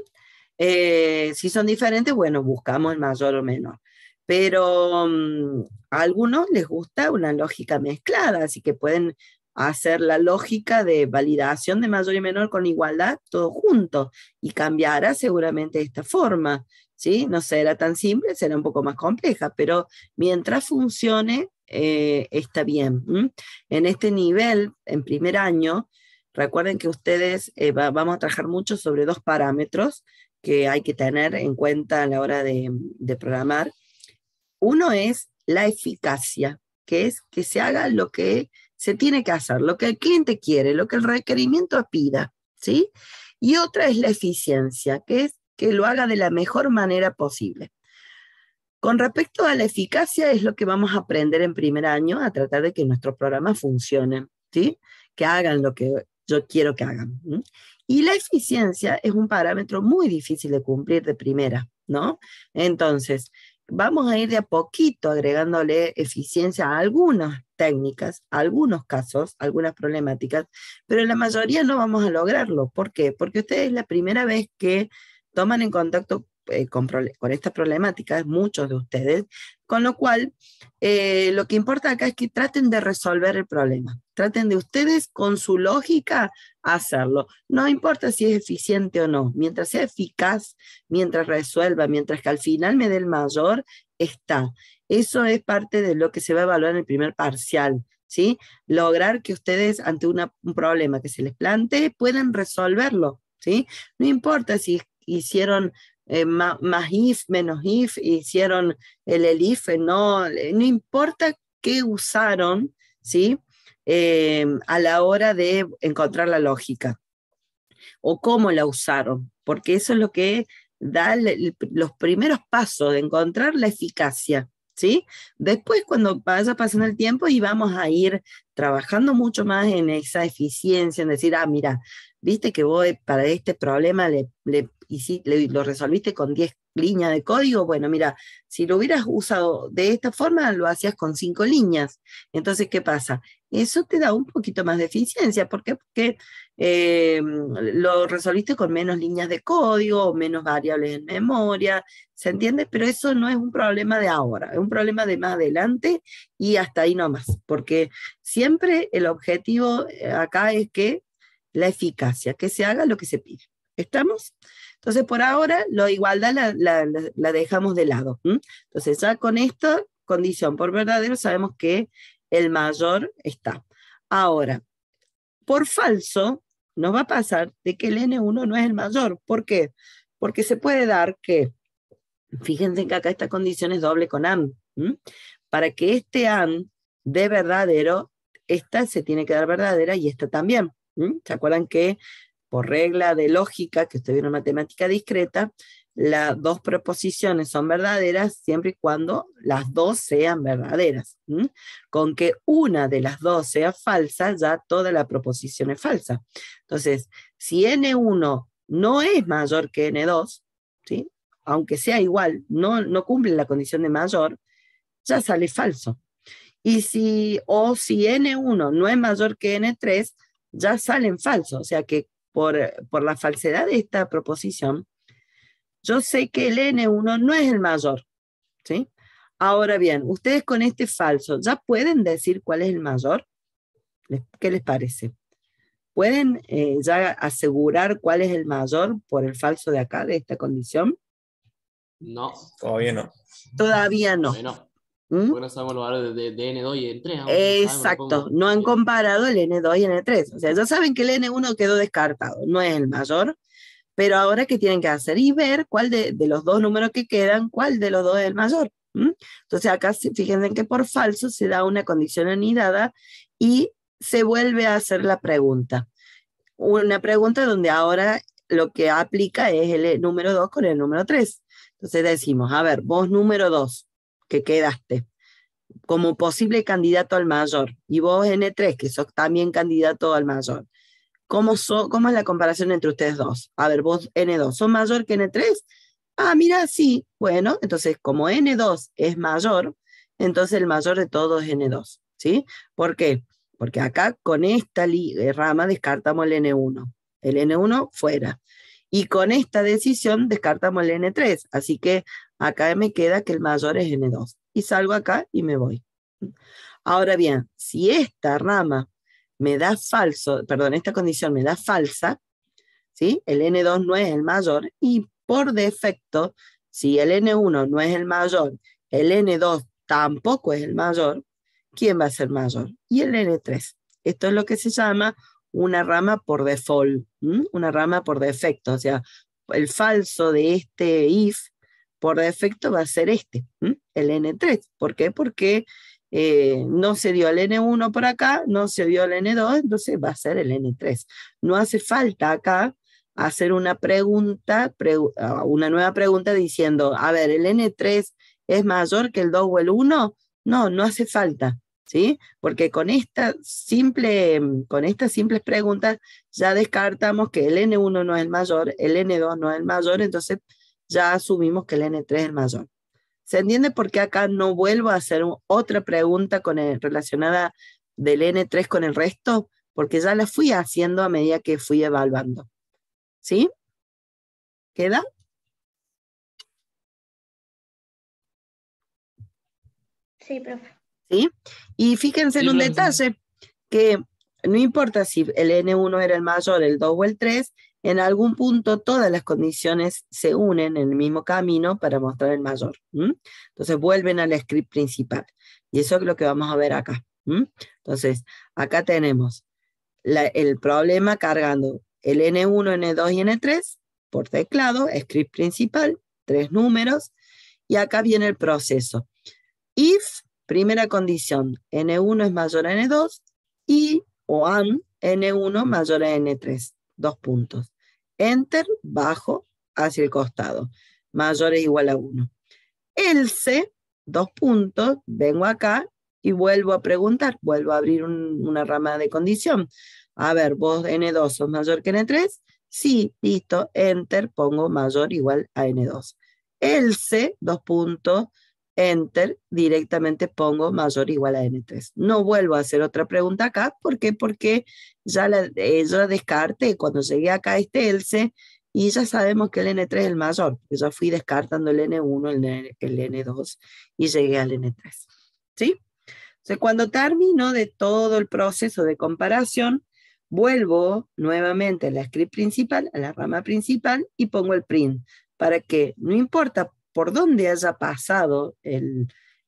Si son diferentes, bueno, buscamos el mayor o menor. Pero a algunos les gusta una lógica mezclada, así que pueden hacer la lógica de validación de mayor y menor con igualdad todo junto y cambiará seguramente de esta forma. ¿Sí? No será tan simple, será un poco más compleja, pero mientras funcione, está bien. ¿M? En este nivel, en primer año, recuerden que ustedes vamos a trabajar mucho sobre dos parámetros que hay que tener en cuenta a la hora de programar. Uno es la eficacia, que es que se haga lo que se tiene que hacer, lo que el cliente quiere, lo que el requerimiento pida, ¿sí? Y otra es la eficiencia, que es que lo haga de la mejor manera posible. Con respecto a la eficacia es lo que vamos a aprender en primer año, a tratar de que nuestros programas funcionen, ¿sí? Que hagan lo que yo quiero que hagan. ¿Sí? Y la eficiencia es un parámetro muy difícil de cumplir de primera, ¿no? Entonces, vamos a ir de a poquito agregándole eficiencia a algunas técnicas, a algunos casos, algunas problemáticas, pero la mayoría no vamos a lograrlo. ¿Por qué? Porque ustedes es la primera vez que toman en contacto con esta problemática, muchos de ustedes, con lo cual lo que importa acá es que traten de resolver el problema, traten de ustedes con su lógica hacerlo, no importa si es eficiente o no, mientras sea eficaz, mientras resuelva, mientras que al final me dé el mayor, está. Eso es parte de lo que se va a evaluar en el primer parcial, ¿sí? Lograr que ustedes ante un problema que se les plantee puedan resolverlo, ¿sí? No importa si hicieron más if, menos if, hicieron el elif, no importa qué usaron, ¿sí? A la hora de encontrar la lógica o cómo la usaron, porque eso es lo que da los primeros pasos de encontrar la eficacia, ¿sí? Después, cuando vaya pasando el tiempo, y vamos a ir trabajando mucho más en esa eficiencia, en decir, mira, viste que vos para este problema lo resolviste con 10 líneas de código, bueno, mira, si lo hubieras usado de esta forma, lo hacías con 5 líneas. Entonces, ¿qué pasa? Eso te da un poquito más de eficiencia. ¿Por qué? Porque lo resolviste con menos líneas de código, menos variables en memoria, ¿se entiende? Pero eso no es un problema de ahora, es un problema de más adelante y hasta ahí nomás, porque siempre el objetivo acá es que la eficacia, que se haga lo que se pide. ¿Estamos? Entonces, por ahora, la igualdad la dejamos de lado. ¿M? Entonces, ya con esta condición por verdadero, sabemos que el mayor está. Ahora, por falso, nos va a pasar de que el N1 no es el mayor. ¿Por qué? Porque se puede dar que, fíjense que acá esta condición es doble con AND. Para que este AND dé verdadero, esta se tiene que dar verdadera y esta también. ¿Se acuerdan que por regla de lógica, que ustedes vieron en matemática discreta, las dos proposiciones son verdaderas siempre y cuando las dos sean verdaderas? Con que una de las dos sea falsa, ya toda la proposición es falsa. Entonces, si N1 no es mayor que N2, ¿sí? Aunque sea igual, no cumple la condición de mayor, ya sale falso. Y si N1 no es mayor que N3, ya salen falsos. O sea que por la falsedad de esta proposición, yo sé que el N1 no es el mayor, ¿sí? Ahora bien, ustedes con este falso, ¿ya pueden decir cuál es el mayor? ¿Qué les parece? ¿Pueden ya asegurar cuál es el mayor por el falso de acá, de esta condición? No. Todavía no. Todavía no. Bueno, ¿Mm? porque no sabemos los valores de N2 y N3. Exacto, no han comparado el N2 y el N3. O sea, ya saben que el N1 quedó descartado, no es el mayor, pero ahora ¿qué tienen que hacer? Y ver cuál de los dos números que quedan, cuál de los dos es el mayor. Entonces acá fíjense que por falso se da una condición anidada y se vuelve a hacer la pregunta. Una pregunta donde ahora lo que aplica es el número 2 con el número 3. Entonces decimos, a ver, vos número 2, que quedaste como posible candidato al mayor, y vos N3, que sos también candidato al mayor. ¿Cómo es la comparación entre ustedes dos? A ver, vos N2, ¿sos mayor que N3? Ah, mira, sí. Bueno, entonces como N2 es mayor, entonces el mayor de todos es N2, ¿sí? ¿Por qué? Porque acá con esta rama descartamos el N1. El N1 fuera. Y con esta decisión descartamos el N3. Así que acá me queda que el mayor es N2. Y salgo acá y me voy. Ahora bien, si esta rama me da falso, perdón, esta condición me da falsa, ¿sí? El N2 no es el mayor y por defecto, si el N1 no es el mayor, el N2 tampoco es el mayor, ¿quién va a ser mayor? Y el N3. Esto es lo que se llama una rama por default, una rama por defecto. O sea, el falso de este if por defecto va a ser este, el N3. ¿Por qué? Porque no se dio el N1 por acá, no se dio el N2, entonces va a ser el N3. No hace falta acá hacer una pregunta, una nueva pregunta diciendo, a ver, ¿el N3 es mayor que el 2 o el 1? No, no hace falta, ¿sí? Porque con estas simples preguntas ya descartamos que el N1 no es el mayor, el N2 no es el mayor, entonces ya asumimos que el N3 es el mayor. ¿Se entiende por qué acá no vuelvo a hacer otra pregunta relacionada del N3 con el resto? Porque ya la fui haciendo a medida que fui evaluando. ¿Sí? ¿Queda? Sí, profe. ¿Sí? Y fíjense en un detalle, que no importa si el N1 era el mayor, el 2 o el 3, en algún punto todas las condiciones se unen en el mismo camino para mostrar el mayor. Entonces vuelven al script principal. Y eso es lo que vamos a ver acá. Entonces, acá tenemos el problema cargando el N1, N2 y N3 por teclado, script principal, 3 números, y acá viene el proceso. If, primera condición, N1 es mayor a N2, y o AND, N1 mayor a N3, 2 puntos. Enter, bajo, hacia el costado. Mayor es igual a 1. Else, 2 puntos, vengo acá y vuelvo a preguntar, vuelvo a abrir una rama de condición. A ver, vos N2 sos mayor que N3, sí, listo, enter, pongo mayor igual a N2. Else, 2 puntos, enter, directamente pongo mayor igual a N3. No vuelvo a hacer otra pregunta acá, ¿por qué? Porque ya la descarté cuando llegué acá a este else, y ya sabemos que el N3 es el mayor, porque ya fui descartando el N1, el N2, y llegué al N3. ¿Sí? Entonces, cuando termino de todo el proceso de comparación, vuelvo nuevamente a la script principal, a la rama principal, y pongo el print, para que no importa por dónde haya pasado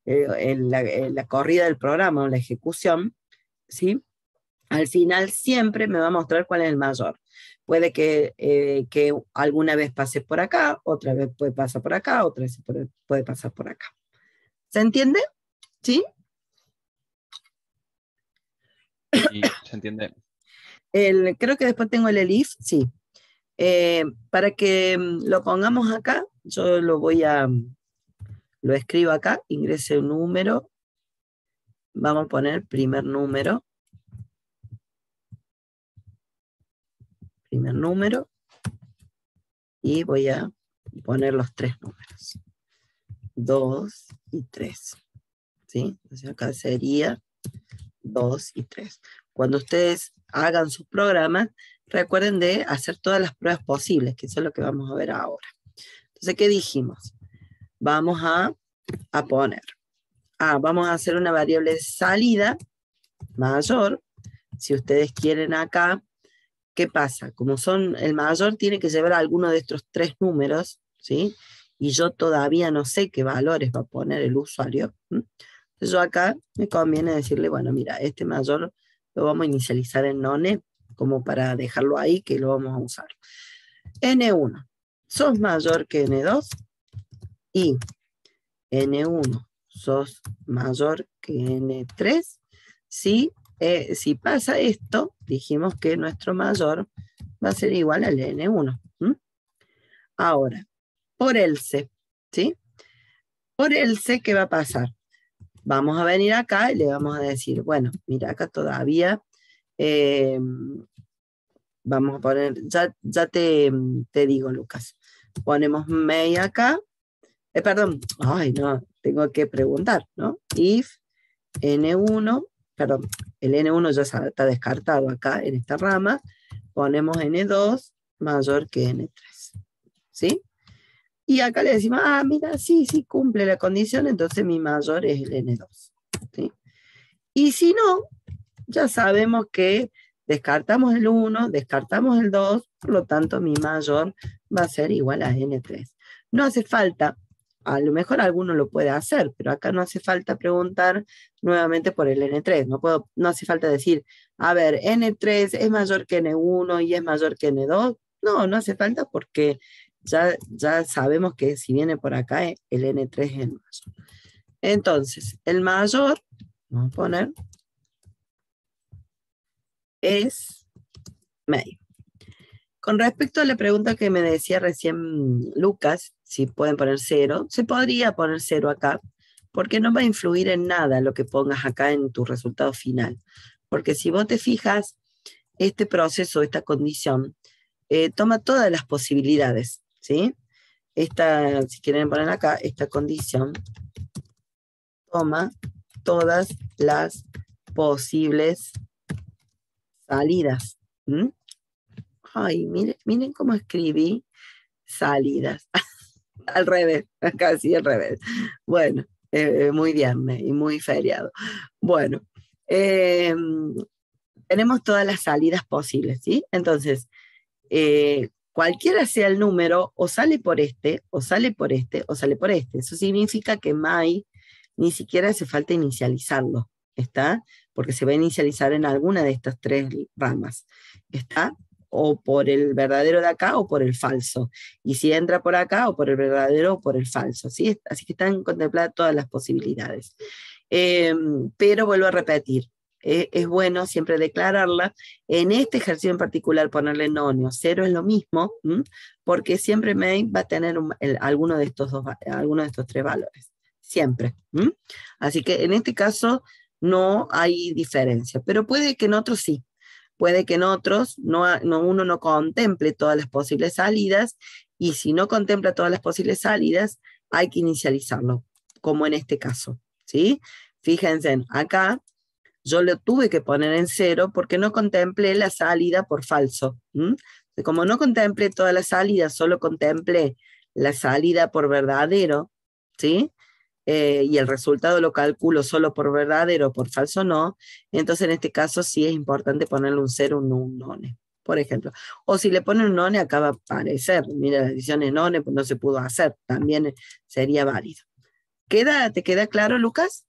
en la corrida del programa o la ejecución, ¿sí? Al final siempre me va a mostrar cuál es el mayor. Puede que alguna vez pase por acá, otra vez puede pasar por acá, otra vez puede pasar por acá. ¿Se entiende? ¿Sí? Sí, se entiende. Creo que después tengo el elif, sí. Para que lo pongamos acá, yo lo escribo acá, ingrese un número, vamos a poner primer número, y voy a poner los 3 números, 2 y 3, ¿sí? Entonces acá sería 2 y 3. Cuando ustedes hagan sus programas, recuerden de hacer todas las pruebas posibles, que eso es lo que vamos a ver ahora. Entonces, ¿qué dijimos? Vamos a poner, vamos a hacer una variable salida mayor. Si ustedes quieren acá, ¿qué pasa? Como el mayor tiene que llevar alguno de estos 3 números, ¿sí? Y yo todavía no sé qué valores va a poner el usuario. Entonces yo acá me conviene decirle, bueno, mira, este mayor lo vamos a inicializar en none, como para dejarlo ahí, que lo vamos a usar. N1, sos mayor que N2, y N1, sos mayor que N3, si pasa esto, dijimos que nuestro mayor va a ser igual al N1. Ahora, por else, ¿sí? Por else, ¿qué va a pasar? Vamos a venir acá y le vamos a decir, bueno, mira, acá todavía vamos a poner, ya te digo, Lucas, ponemos may acá, perdón, ay, no, tengo que preguntar, ¿no? If N1, perdón, el N1 ya está descartado acá en esta rama, ponemos N2 mayor que N3, ¿sí? Y acá le decimos, mira, sí, cumple la condición, entonces mi mayor es el N2, ¿sí? Y si no, ya sabemos que descartamos el 1, descartamos el 2, por lo tanto mi mayor va a ser igual a N3. No hace falta, a lo mejor alguno lo puede hacer, pero acá no hace falta preguntar nuevamente por el N3. No hace falta decir, a ver, N3 es mayor que N1 y es mayor que N2. No hace falta porque ya sabemos que si viene por acá, el N3 es el mayor. Entonces, el mayor, vamos a poner, es may. Con respecto a la pregunta que me decía recién Lucas, si pueden poner 0, se podría poner 0 acá, porque no va a influir en nada lo que pongas acá en tu resultado final. Porque si vos te fijas, este proceso, esta condición, toma todas las posibilidades, ¿sí? Si quieren poner acá, esta condición toma todas las posibles salidas. Ay, miren cómo escribí salidas. Al revés, casi al revés. Bueno, muy viernes y muy feriado. Bueno, tenemos todas las salidas posibles, ¿sí? Entonces, cualquiera sea el número, o sale por este, o sale por este, o sale por este. Eso significa que may ni siquiera hace falta inicializarlo, ¿está? Porque se va a inicializar en alguna de estas 3 ramas, ¿está? O por el verdadero de acá o por el falso. Y si entra por acá, o por el verdadero o por el falso, ¿sí? Así que están contempladas todas las posibilidades. Pero vuelvo a repetir, es bueno siempre declararla. En este ejercicio en particular, ponerle none o 0 es lo mismo, porque siempre may va a tener alguno de estos 3 valores. Siempre. Así que en este caso no hay diferencia, pero puede que en otros sí. Puede que en otros uno no contemple todas las posibles salidas, y si no contempla todas las posibles salidas, hay que inicializarlo, como en este caso, ¿sí? Fíjense, acá yo lo tuve que poner en 0 porque no contemplé la salida por falso. Como no contemplé todas las salidas, solo contemplé la salida por verdadero, ¿sí? Y el resultado lo calculo solo por verdadero, por falso no, entonces en este caso sí es importante ponerle un 0, un none, por ejemplo. O si le ponen un none, acá va a aparecer, mira, las ediciones none, pues no se pudo hacer, también sería válido. ¿Te queda claro, Lucas?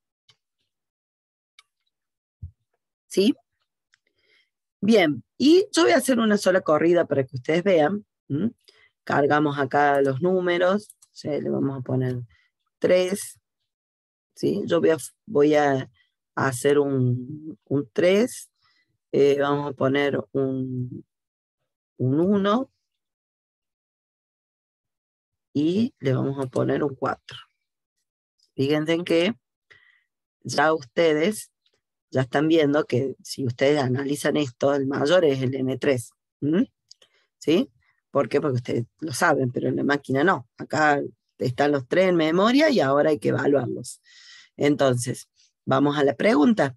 ¿Sí? Bien, y yo voy a hacer una sola corrida para que ustedes vean. Cargamos acá los números, ¿sí? Le vamos a poner 3, ¿sí? Yo voy a hacer un 3, vamos a poner un 1 y le vamos a poner un 4. Fíjense en que ya ustedes ya están viendo que si ustedes analizan esto, el mayor es el N3. ¿Sí? ¿Por qué? Porque ustedes lo saben, pero en la máquina no. Acá están los 3 en memoria y ahora hay que evaluarlos. Entonces, vamos a la pregunta.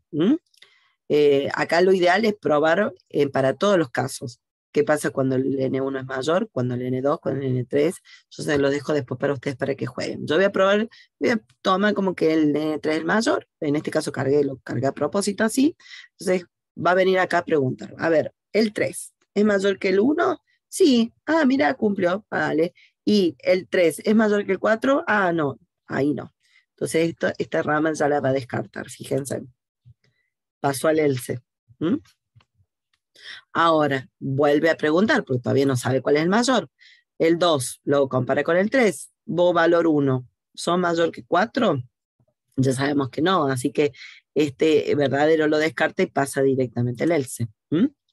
Acá lo ideal es probar para todos los casos. ¿Qué pasa cuando el N1 es mayor, cuando el N2, cuando el N3? Yo se los dejo después para ustedes para que jueguen. Yo voy a probar, voy a tomar como que el N3 es mayor. En este caso lo cargué a propósito así. Entonces va a venir acá a preguntar. A ver, el 3, ¿es mayor que el 1? Sí. Ah, mira, cumplió. Vale. ¿Y el 3 es mayor que el 4? Ah, no. Ahí no. Entonces esta rama ya la va a descartar, fíjense. Pasó al ELSE. Ahora, vuelve a preguntar, porque todavía no sabe cuál es el mayor. El 2 lo compara con el 3. Vos valor 1. ¿Son mayor que 4? Ya sabemos que no, así que este verdadero lo descarta y pasa directamente al ELSE.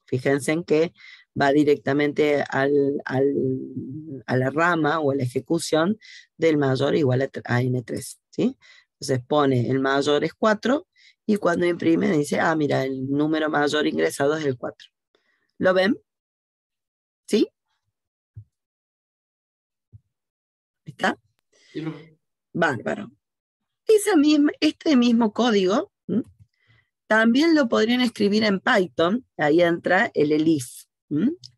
Fíjense en que va directamente a la rama o a la ejecución del mayor igual a N3. ¿Sí? Entonces pone el mayor es 4 y cuando imprime dice, ah, mira, el número mayor ingresado es el 4. ¿Lo ven? ¿Sí? ¿Está? Sí, profe. Bárbaro. Este mismo código también lo podrían escribir en Python. Ahí entra el elif.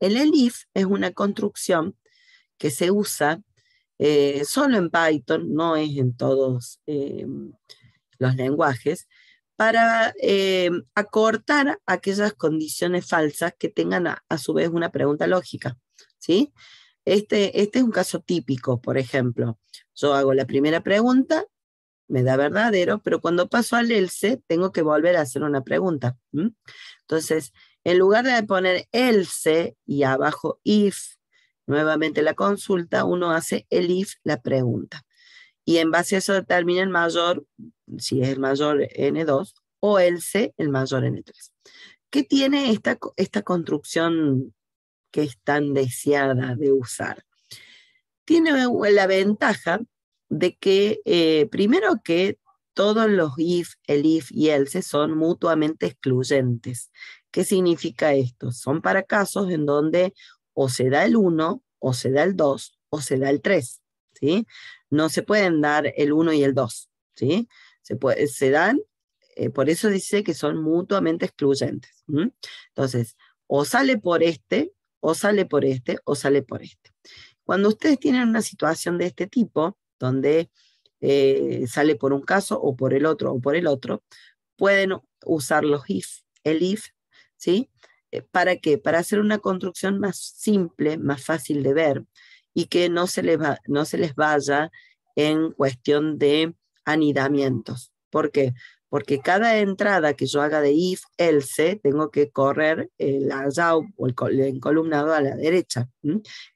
El elif es una construcción que se usa solo en Python, no es en todos los lenguajes, para acortar aquellas condiciones falsas que tengan a su vez una pregunta lógica, ¿sí? Este es un caso típico, por ejemplo. Yo hago la primera pregunta, me da verdadero, pero cuando paso al else, tengo que volver a hacer una pregunta. Entonces, en lugar de poner else y abajo if, nuevamente la consulta, uno hace el if, la pregunta. Y en base a eso determina el mayor, si es el mayor N2, o else, el mayor N3. ¿Qué tiene esta construcción que es tan deseada de usar? Tiene la ventaja de que, primero que todos los if, el if y else son mutuamente excluyentes. ¿Qué significa esto? Son para casos en donde o se da el 1, o se da el 2, o se da el 3, ¿sí? No se pueden dar el 1 y el 2, ¿sí? Se dan, por eso dice que son mutuamente excluyentes. Entonces, o sale por este, o sale por este, o sale por este. Cuando ustedes tienen una situación de este tipo, donde sale por un caso o por el otro, pueden usar los if, el if, ¿sí? ¿Para qué? Para hacer una construcción más simple, más fácil de ver, y que no se les vaya en cuestión de anidamientos. ¿Por qué? Porque cada entrada que yo haga de if, else, tengo que correr el arrow o el encolumnado a la derecha.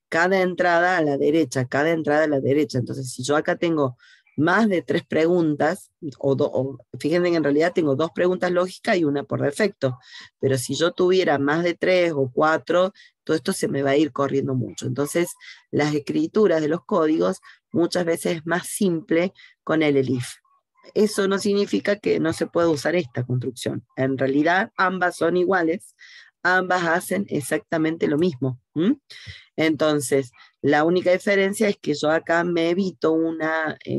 Cada entrada a la derecha, cada entrada a la derecha. Entonces, si yo acá tengo más de 3 preguntas, fíjense que en realidad tengo 2 preguntas lógicas y una por defecto, pero si yo tuviera más de 3 o 4, todo esto se me va a ir corriendo mucho. Entonces, las escrituras de los códigos muchas veces es más simple con el elif. Eso no significa que no se pueda usar esta construcción. En realidad, ambas son iguales, ambas hacen exactamente lo mismo. Entonces, la única diferencia es que yo acá me evito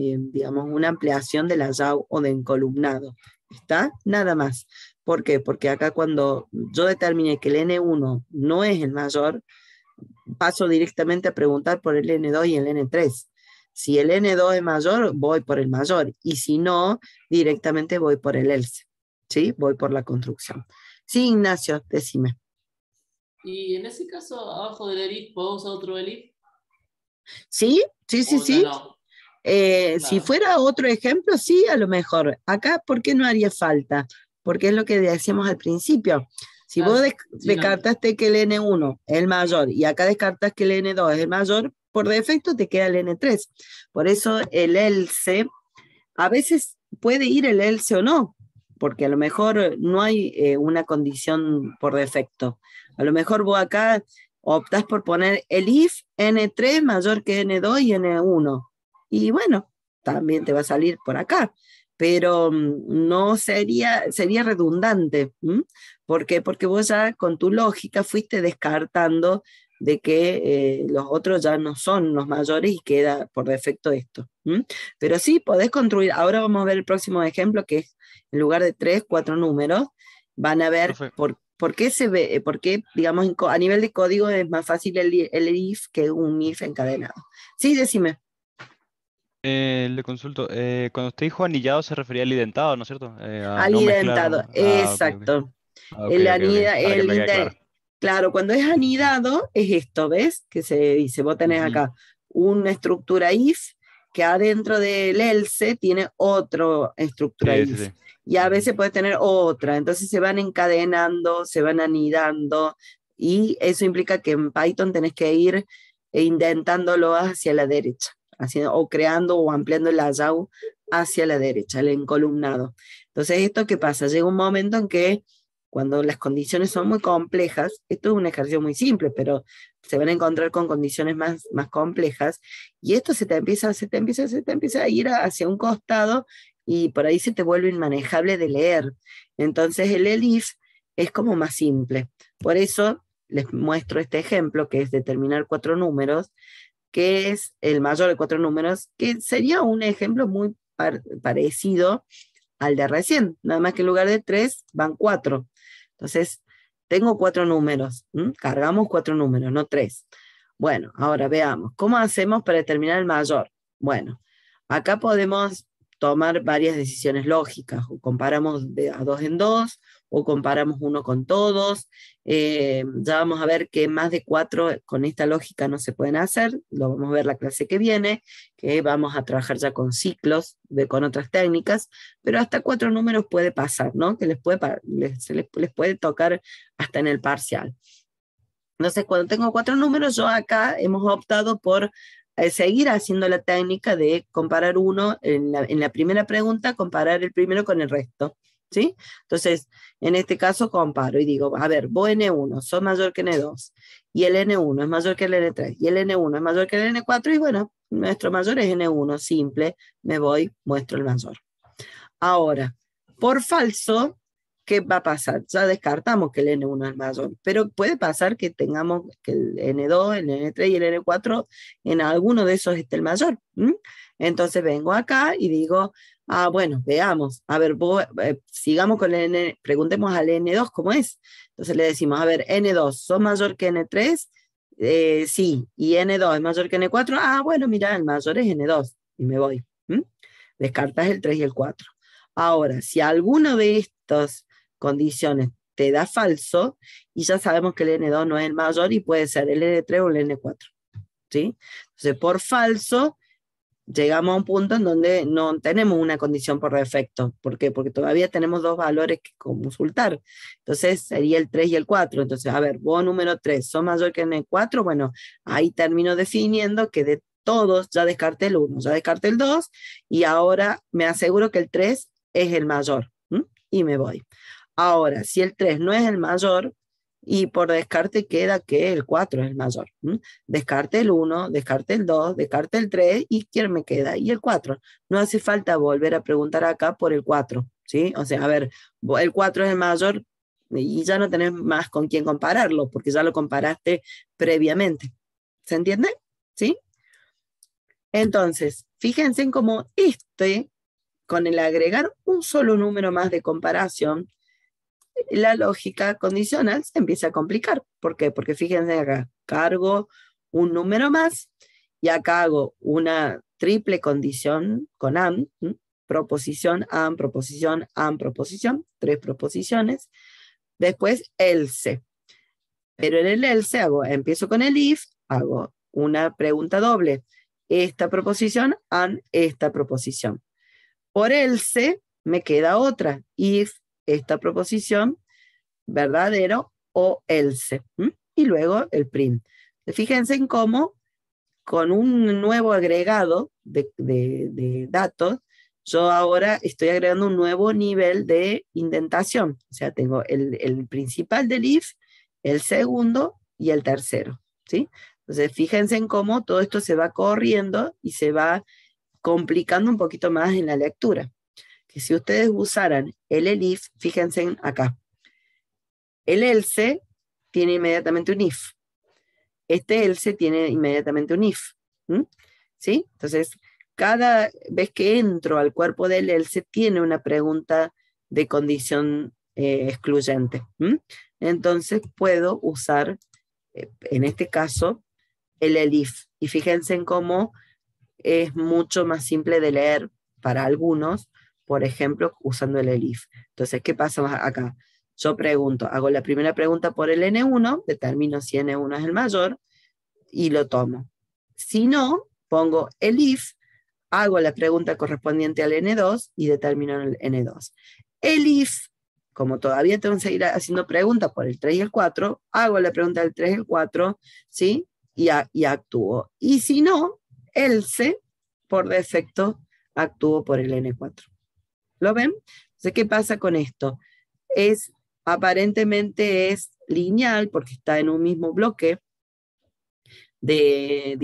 digamos, una ampliación de la YAW o de encolumnado. ¿Está? Nada más. ¿Por qué? Porque acá cuando yo determine que el N1 no es el mayor, paso directamente a preguntar por el N2 y el N3. Si el N2 es mayor, voy por el mayor. Y si no, directamente voy por el else. ¿Sí? Voy por la construcción. Sí, Ignacio, decime. Y en ese caso, abajo del elif, ¿puedo usar otro elif? ¿Sí? Sí, sí, ¿O ya sí. no? Si Claro. fuera otro ejemplo, sí, a lo mejor. Acá, ¿por qué no haría falta? Porque es lo que decíamos al principio. Si Ah, vos sí, no, descartaste que el N1 es el mayor y acá descartas que el N2 es el mayor, por defecto te queda el N3. Por eso el else, a veces puede ir el else o no, porque a lo mejor no hay una condición por defecto. A lo mejor vos acá optás por poner el if N3 mayor que N2 y N1. Y bueno, también te va a salir por acá, pero no sería redundante. ¿M? ¿Por qué? Porque vos ya con tu lógica fuiste descartando de que los otros ya no son los mayores y queda por defecto esto. ¿M? Pero sí, podés construir. Ahora vamos a ver el próximo ejemplo, que es en lugar de 3, 4 números, van a ver Profe, por qué se ve, por qué, digamos, a nivel de código es más fácil el if que un if encadenado. Sí, decime. le consulto. Cuando usted dijo anillado se refería al identado, ¿no es cierto? A Al no mezclar. identado, Ah, ok, ok. exacto. Ah, ok, El ok, ok. anida, Para que me quede claro. claro, cuando es anidado es esto, ¿ves? Que se dice, vos tenés Ujú. acá una estructura if que adentro del else tiene otra estructura Sí, sí, if. sí. Y a Ujú. veces puede tener otra, entonces se van encadenando, se van anidando, y eso implica que en Python tenés que ir indentándolo hacia la derecha, haciendo, o creando o ampliando el layout hacia la derecha, el encolumnado. Entonces, ¿esto qué pasa? Llega un momento en que cuando las condiciones son muy complejas, esto es un ejercicio muy simple, pero se van a encontrar con condiciones más complejas, y esto se te empieza a ir hacia un costado, y por ahí se te vuelve inmanejable de leer. Entonces el elif es como más simple. Por eso les muestro este ejemplo, que es determinar 4 números, que es el mayor de 4 números, que sería un ejemplo muy parecido al de recién, nada más que en lugar de 3 van 4. Entonces, tengo 4 números, cargamos 4 números, no 3. Bueno, ahora veamos, ¿cómo hacemos para determinar el mayor? Bueno, acá podemos tomar varias decisiones lógicas, o comparamos de a 2 en 2, o comparamos uno con todos. Ya vamos a ver que más de 4 con esta lógica no se pueden hacer, lo vamos a ver la clase que viene, que vamos a trabajar ya con ciclos, con otras técnicas, pero hasta 4 números puede pasar, ¿no? Que les puede tocar hasta en el parcial. Entonces, cuando tengo 4 números, yo acá hemos optado por seguir haciendo la técnica de comparar uno, en la primera pregunta, comparar el primero con el resto, ¿sí? Entonces, en este caso comparo y digo, a ver, vos N1 sos mayor que N2, y el N1 es mayor que el N3, y el N1 es mayor que el N4, y bueno, nuestro mayor es N1, simple, me voy, muestro el mayor. Ahora, por falso, ¿qué va a pasar? Ya descartamos que el N1 es mayor, pero puede pasar que tengamos que el N2, el N3 y el N4, en alguno de esos esté el mayor. Entonces vengo acá y digo, bueno, veamos, a ver, sigamos con el N, preguntemos al N2 cómo es. Entonces le decimos, a ver, N2, ¿son mayor que N3? Sí, y N2 es mayor que N4. Bueno, mira, el mayor es N2, y me voy. Descartas el 3 y el 4. Ahora, si alguno de estas condiciones te da falso, y ya sabemos que el N2 no es el mayor y puede ser el N3 o el N4, ¿sí? Entonces, por falso, llegamos a un punto en donde no tenemos una condición por defecto. ¿Por qué? Porque todavía tenemos 2 valores que consultar. Entonces, sería el 3 y el 4. Entonces, a ver, vos número 3, ¿sos mayor que el N4? Bueno, ahí termino definiendo que de todos ya descarté el 1, ya descarté el 2, y ahora me aseguro que el 3 es el mayor, y me voy. Ahora, si el 3 no es el mayor, y por descarte queda que el 4 es el mayor. Descarte el 1, descarte el 2, descarte el 3, y ¿quién me queda? Y el 4. No hace falta volver a preguntar acá por el 4, ¿sí? O sea, a ver, el 4 es el mayor y ya no tenés más con quién compararlo, porque ya lo comparaste previamente. ¿Se entiende? ¿Sí? Entonces, fíjense en cómo con el agregar un solo número más de comparación, la lógica condicional se empieza a complicar. ¿Por qué? Porque fíjense acá, cargo un número más, y acá hago una triple condición con AND, proposición, AND, proposición, AND, proposición, 3 proposiciones, después else. Pero en el else empiezo con el if, hago una pregunta doble, esta proposición and esta proposición. Por else me queda otra, if esta proposición, verdadero o else. Y luego el print. Fíjense en cómo con un nuevo agregado de datos, yo ahora estoy agregando un nuevo nivel de indentación. O sea, tengo el principal del if, el segundo y el tercero, ¿sí? Entonces, fíjense en cómo todo esto se va corriendo y se va complicando un poquito más en la lectura. Que si ustedes usaran el elif, fíjense acá. El else tiene inmediatamente un if. Este else tiene inmediatamente un if. ¿Sí? Entonces, cada vez que entro al cuerpo del else, tiene una pregunta de condición excluyente. Entonces, puedo usar, en este caso, el elif. Y fíjense en cómo es mucho más simple de leer para algunos, por ejemplo, usando el elif. Entonces, ¿qué pasa acá? Yo pregunto, hago la primera pregunta por el N1, determino si N1 es el mayor, y lo tomo. Si no, pongo el if, hago la pregunta correspondiente al N2 y determino el N2. El if, como todavía tengo que seguir haciendo preguntas por el 3 y el 4, hago la pregunta del 3 y el 4, ¿sí? Y actúo. Y si no, else, por defecto, actúo por el N4. ¿Lo ven? Entonces, ¿qué pasa con esto? Aparentemente es lineal porque está en un mismo bloque de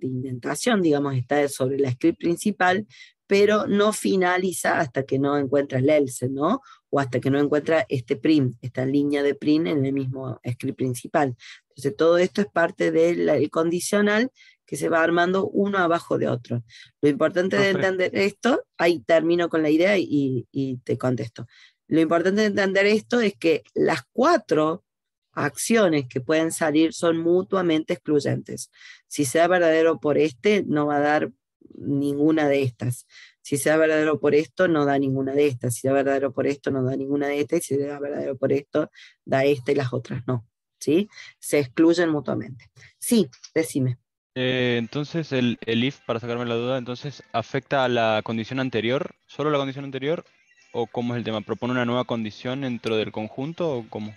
indentación, digamos, está sobre la script principal, pero no finaliza hasta que no encuentra el else, ¿no? O hasta que no encuentra este print, esta línea de print en el mismo script principal. Entonces todo esto es parte del condicional que se va armando uno abajo de otro. Lo importante de entender esto, ahí termino con la idea y te contesto. Lo importante de entender esto es que las 4 acciones que pueden salir son mutuamente excluyentes. Si sea verdadero por este, no va a dar ninguna de estas. Si sea verdadero por esto, no da ninguna de estas. Si sea verdadero por esto, no da ninguna de estas. Y si sea verdadero por esto, da esta y las otras no. ¿Sí? Se excluyen mutuamente. Sí, decime. Entonces el if, para sacarme la duda, entonces ¿afecta a la condición anterior? ¿Solo la condición anterior? ¿O cómo es el tema? ¿Propone una nueva condición dentro del conjunto o cómo?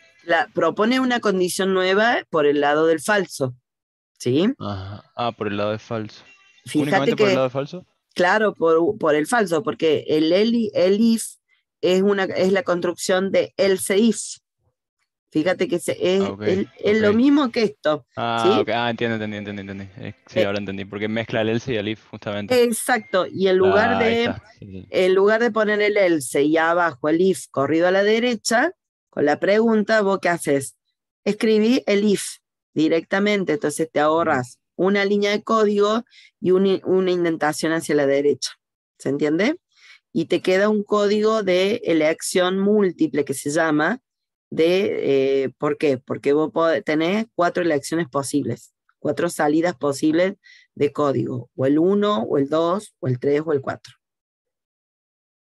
Propone una condición nueva por el lado del falso. ¿Sí? Ajá. Ah, por el lado de falso. Fíjate ¿Únicamente por el que, lado de falso? claro, por el falso, porque el if es la construcción de else if. Fíjate que es lo mismo que esto. ¿Sí? Ok. Entiendo. Sí, ahora entendí, porque mezcla el else y el if, justamente. Exacto, y en lugar Ahí de, está. Sí. en lugar de poner el else y abajo el if corrido a la derecha, con la pregunta, ¿vos qué haces? Escribí el if directamente, entonces te ahorras una línea de código y una indentación hacia la derecha. ¿Se entiende? Y te queda un código de elección múltiple que se llama ¿por qué? Porque vos tenés 4 elecciones posibles, 4 salidas posibles de código, o el 1, o el 2, o el 3, o el 4.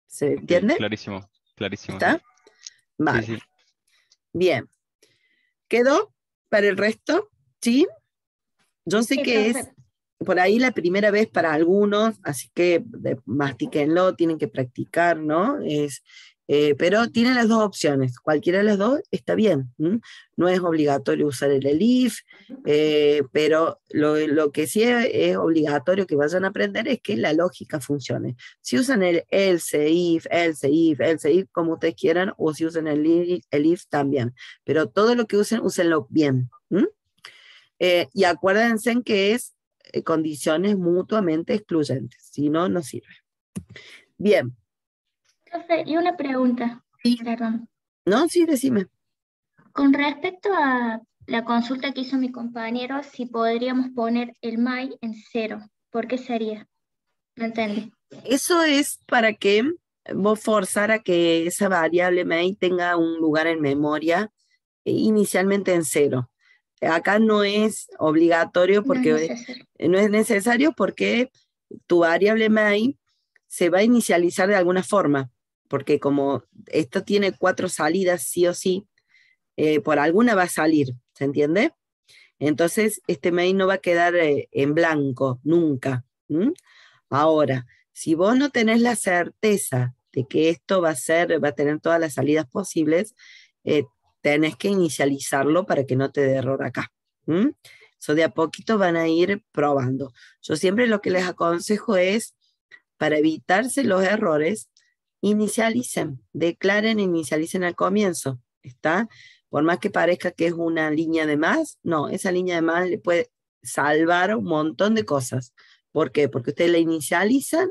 ¿Se entiende? Clarísimo. ¿Está? Sí. Vale. Sí. Bien. ¿Quedó para el resto? ¿Sí? Yo sé que es por ahí la primera vez para algunos, así que mastíquenlo, tienen que practicar, ¿no? Pero tienen las dos opciones, cualquiera de las dos está bien. No es obligatorio usar el elif, pero lo que sí es obligatorio que vayan a aprender es que la lógica funcione. Si usan el else if, como ustedes quieran, o si usan el if también, pero todo lo que usen, úsenlo bien. Y acuérdense en que es condiciones mutuamente excluyentes, si no, no sirve. Bien. Profe, y una pregunta. Sí. Perdón. No, sí, decime. Con respecto a la consulta que hizo mi compañero, si podríamos poner el my en 0, ¿por qué sería? No entendí. Eso es para que vos forzar a que esa variable may tenga un lugar en memoria inicialmente en 0. Acá no es obligatorio porque no es necesario porque tu variable may se va a inicializar de alguna forma, porque como esto tiene 4 salidas sí o sí, por alguna va a salir, ¿se entiende? Entonces, este mail no va a quedar en blanco, nunca. ¿Mm? Ahora, si vos no tenés la certeza de que esto va a tener todas las salidas posibles, eh, tenés que inicializarlo para que no te dé error acá. ¿Mm? Eso de a poquito van a ir probando. Yo siempre lo que les aconsejo es, para evitarse los errores, inicialicen, declaren e inicialicen al comienzo. ¿Está? Por más que parezca que es una línea de más, no, esa línea de más le puede salvar un montón de cosas. ¿Por qué? Porque ustedes la inicializan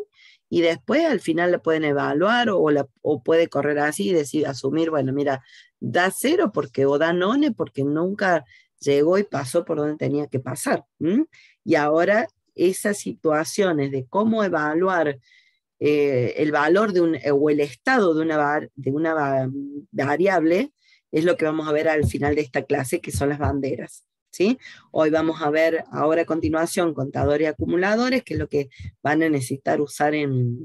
y después al final la pueden evaluar o puede correr así y decir, asumir, bueno, mira, da 0 porque, o da none porque nunca llegó y pasó por donde tenía que pasar. ¿M? Y ahora esas situaciones de cómo evaluar el valor o el estado de una variable es lo que vamos a ver al final de esta clase, que son las banderas. ¿Sí? Hoy vamos a ver ahora a continuación contadores y acumuladores, que es lo que van a necesitar usar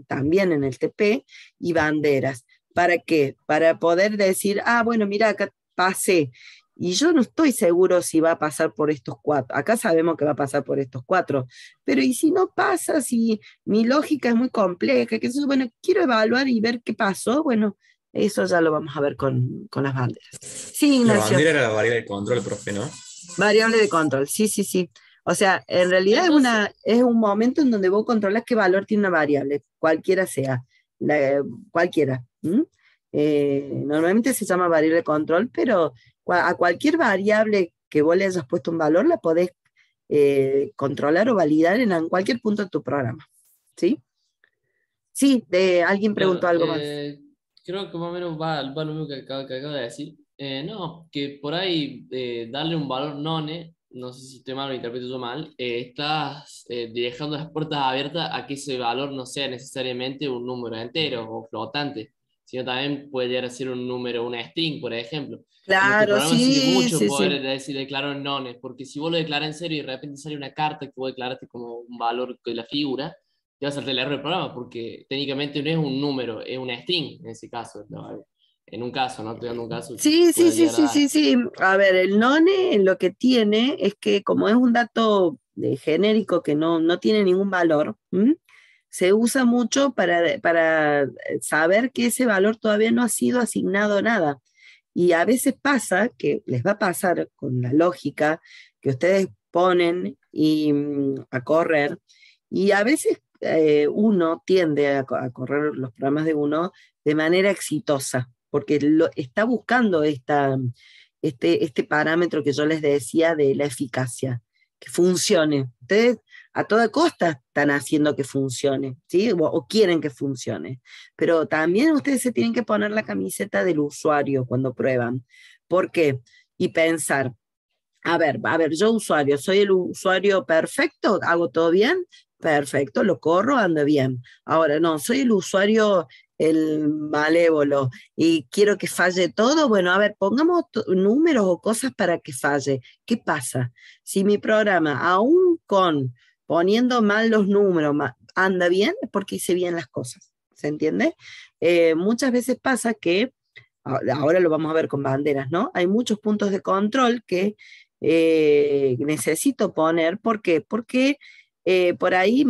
también en el TP, y banderas. ¿Para qué? Para poder decir, bueno, mira, acá pasé, y yo no estoy seguro si va a pasar por estos 4. Acá sabemos que va a pasar por estos 4, pero ¿y si no pasa? Si mi lógica es muy compleja, que eso, bueno, quiero evaluar y ver qué pasó, bueno, eso ya lo vamos a ver con las banderas. Sí, La Ignacio. bandera era la variable de control, profe, ¿no? Variable de control, sí, sí, sí. O sea, en realidad Entonces, es un momento en donde vos controlas qué valor tiene una variable, cualquiera sea, cualquiera. ¿M? Normalmente se llama variable de control, pero a cualquier variable que vos le hayas puesto un valor la podés controlar o validar en cualquier punto de tu programa. ¿Sí? Sí, alguien preguntó claro, algo más. creo que más o menos va lo mismo que acabo de decir. No, que por ahí darle un valor none, no sé si estoy mal o interpreto yo mal, estás dejando las puertas abiertas a que ese valor no sea necesariamente un número entero o flotante, sino también puede llegar a ser un número, una string, por ejemplo. En nuestro Claro, programa sirve sí, mucho sí, sí. poder decir declaro en nones, porque si vos lo declaras en serio y de repente sale una carta que vos declaraste como un valor de la figura, te vas a saltar el error del programa, porque técnicamente no es un número, es una string en ese caso. ¿No? En un caso, ¿no? Estoy dando un caso que Sí, sí, puede sí, llegar a sí, dar. sí, sí. A ver, el none lo que tiene es que como es un dato genérico que no tiene ningún valor, ¿m? Se usa mucho para saber que ese valor todavía no ha sido asignado nada. Y a veces pasa, que les va a pasar con la lógica, que ustedes ponen a correr, y a veces uno tiende a correr los programas de uno de manera exitosa, porque está buscando este parámetro que yo les decía de la eficacia, que funcione. Ustedes a toda costa están haciendo que funcione, ¿sí? O quieren que funcione. Pero también ustedes se tienen que poner la camiseta del usuario cuando prueban. ¿Por qué? Y pensar, a ver, yo usuario, ¿soy el usuario perfecto? ¿Hago todo bien? Perfecto, lo corro, anda bien. Ahora, no, soy el usuario, el malévolo, y quiero que falle todo. Bueno, a ver, pongamos números o cosas para que falle. ¿Qué pasa? Si mi programa, aún con poniendo mal los números, anda bien, es porque hice bien las cosas. ¿Se entiende? Muchas veces pasa que, ahora lo vamos a ver con banderas, ¿no? Hay muchos puntos de control que necesito poner. ¿Por qué? Porque por ahí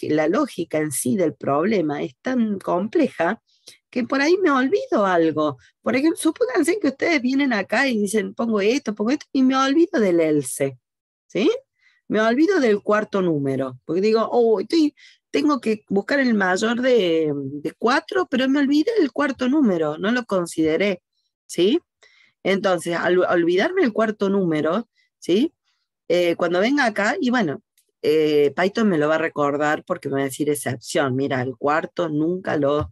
la lógica en sí del problema es tan compleja que por ahí me olvido algo. Por ejemplo, supónganse que ustedes vienen acá y dicen, pongo esto, y me olvido del else, ¿sí? Me olvido del cuarto número, porque digo, tengo que buscar el mayor de 4, pero me olvidé del cuarto número, no lo consideré, ¿sí? Entonces, al olvidarme el cuarto número, ¿sí? Cuando venga acá, y bueno, Python me lo va a recordar porque me va a decir esa opción, mira, el cuarto nunca lo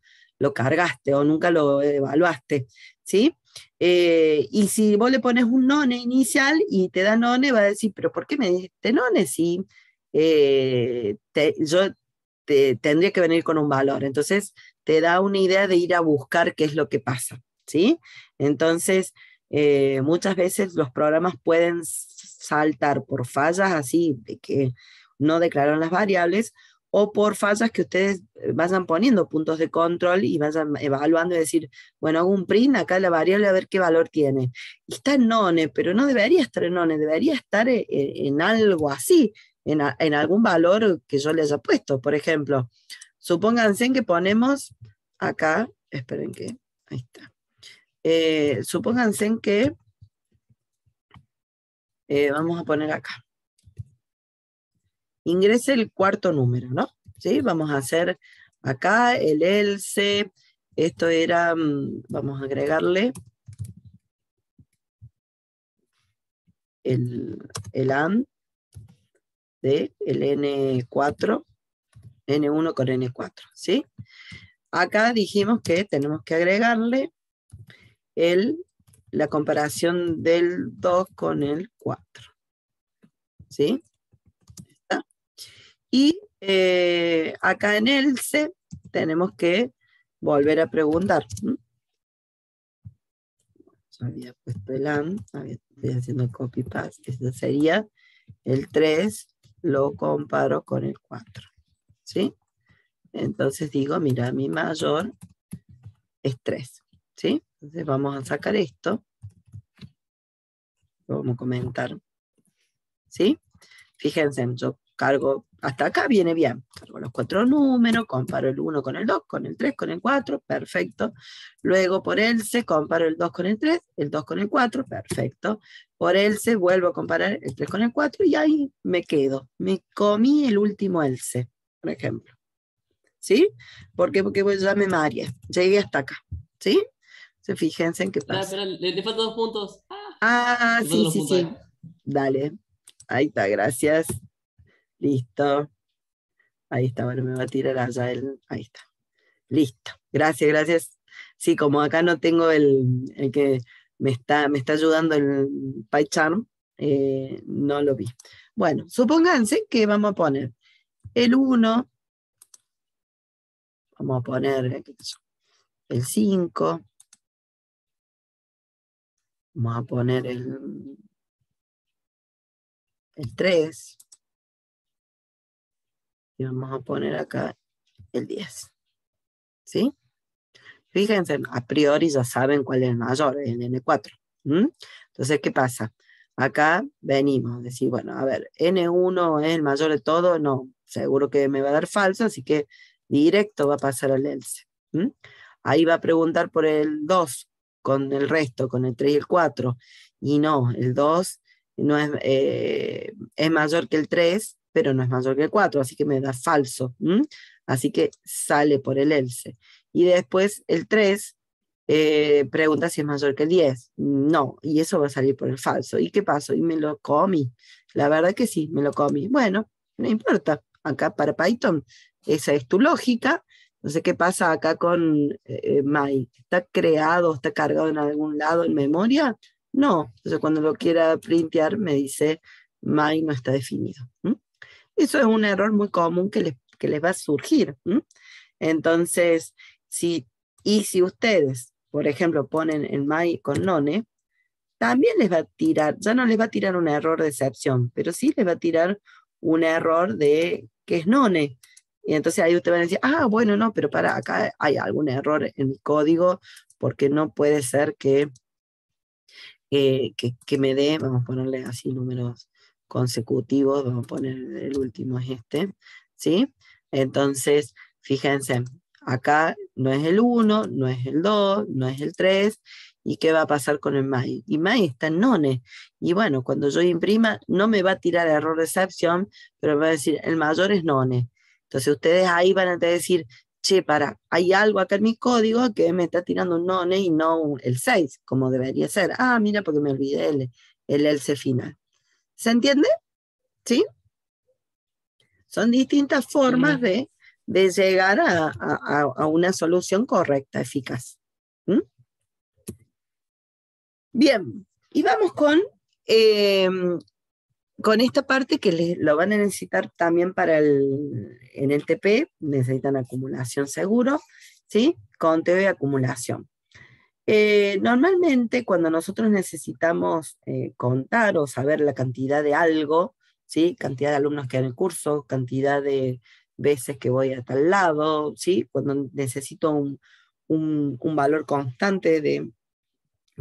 cargaste o nunca lo evaluaste, ¿sí? Y si vos le pones un none inicial y te da none, va a decir, pero ¿por qué me diste none si yo tendría que venir con un valor? Entonces, te da una idea de ir a buscar qué es lo que pasa, ¿sí? Entonces, muchas veces los programas pueden saltar por fallas así de que no declararon las variables, o por fallas que ustedes vayan poniendo puntos de control y vayan evaluando y decir, bueno, hago un print acá la variable a ver qué valor tiene. Y está en none, pero no debería estar en none, debería estar en algo así, en algún valor que yo le haya puesto. Por ejemplo, supónganse que ponemos acá, esperen que, ahí está. Supónganse que, vamos a poner acá, ingrese el cuarto número, ¿no? ¿Sí? Vamos a hacer acá el else, esto era, vamos a agregarle el AND de el N4, N1 con N4, ¿sí? Acá dijimos que tenemos que agregarle la comparación del 2 con el 4, ¿sí? ¿Está? Y acá en else tenemos que volver a preguntar. Yo había puesto el AND, estoy haciendo copy paste, esto sería el 3, lo comparo con el 4, ¿sí? Entonces digo, mira, mi mayor es 3, ¿sí? Entonces vamos a sacar esto, lo vamos a comentar, ¿sí? Fíjense, yo cargo, hasta acá viene bien, cargo los 4 números, comparo el 1 con el 2, con el 3, con el 4, perfecto. Luego por else comparo el 2 con el 3, el 2 con el 4, perfecto. Por else vuelvo a comparar el 3 con el 4 y ahí me quedo. Me comí el último else, por ejemplo. ¿Sí? ¿Por qué? Porque ya me mareé, llegué hasta acá, ¿sí? Entonces fíjense en qué pasa. Espera, le faltan 2 puntos. Ah, Le faltan sí, los sí, puntos sí. ahí. Dale. Ahí está, gracias. Listo. Ahí está, bueno, me va a tirar allá el... Ahí está. Listo. Gracias, gracias. Sí, como acá no tengo el que me está ayudando el PyCharm, no lo vi. Bueno, supónganse que vamos a poner el 1, vamos a poner el 5, vamos a poner el 3, y vamos a poner acá el 10. ¿Sí? Fíjense, a priori ya saben cuál es el mayor, el N4. Entonces, ¿qué pasa? Acá venimos a decir, bueno, a ver, N1 es el mayor de todo, no, seguro que me va a dar falso, así que directo va a pasar al else. Ahí va a preguntar por el 2 con el resto, con el 3 y el 4, y no, el 2 no es mayor que el 3, pero no es mayor que el 4, así que me da falso. Así que sale por el else. Y después el 3 pregunta si es mayor que el 10. No, y eso va a salir por el falso. ¿Y qué pasó? Y me lo comí. La verdad que sí, me lo comí. Bueno, no importa. Acá para Python, esa es tu lógica. Entonces, ¿qué pasa acá con my? ¿Está creado, está cargado en algún lado en memoria? No. Entonces, cuando lo quiera printear, me dice my no está definido. Eso es un error muy común que les va a surgir. Entonces, si ustedes, por ejemplo, ponen el my con none, también les va a tirar, ya no les va a tirar un error de excepción, pero sí les va a tirar un error de que es none. Y entonces ahí ustedes van a decir, bueno, no, pero para acá hay algún error en mi código, porque no puede ser que me dé, vamos a ponerle así números consecutivos, vamos a poner el último es este, ¿sí? Entonces, fíjense, acá no es el 1, no es el 2, no es el 3, ¿y qué va a pasar con el my? Y my está en none, y bueno, cuando yo imprima, no me va a tirar error de excepción, pero me va a decir, el mayor es none. Entonces ustedes ahí van a decir, che, hay algo acá en mi código que me está tirando un none y no el 6, como debería ser. Mira, porque me olvidé el else final. ¿Se entiende? ¿Sí? Son distintas formas de llegar a una solución correcta, eficaz. Bien, y vamos con esta parte que lo van a necesitar también en el TP, necesitan acumulación seguro, ¿sí? Conteo de acumulación. Normalmente cuando nosotros necesitamos contar o saber la cantidad de algo, ¿sí? Cantidad de alumnos que dan el curso, cantidad de veces que voy a tal lado, ¿sí? Cuando necesito un valor constante de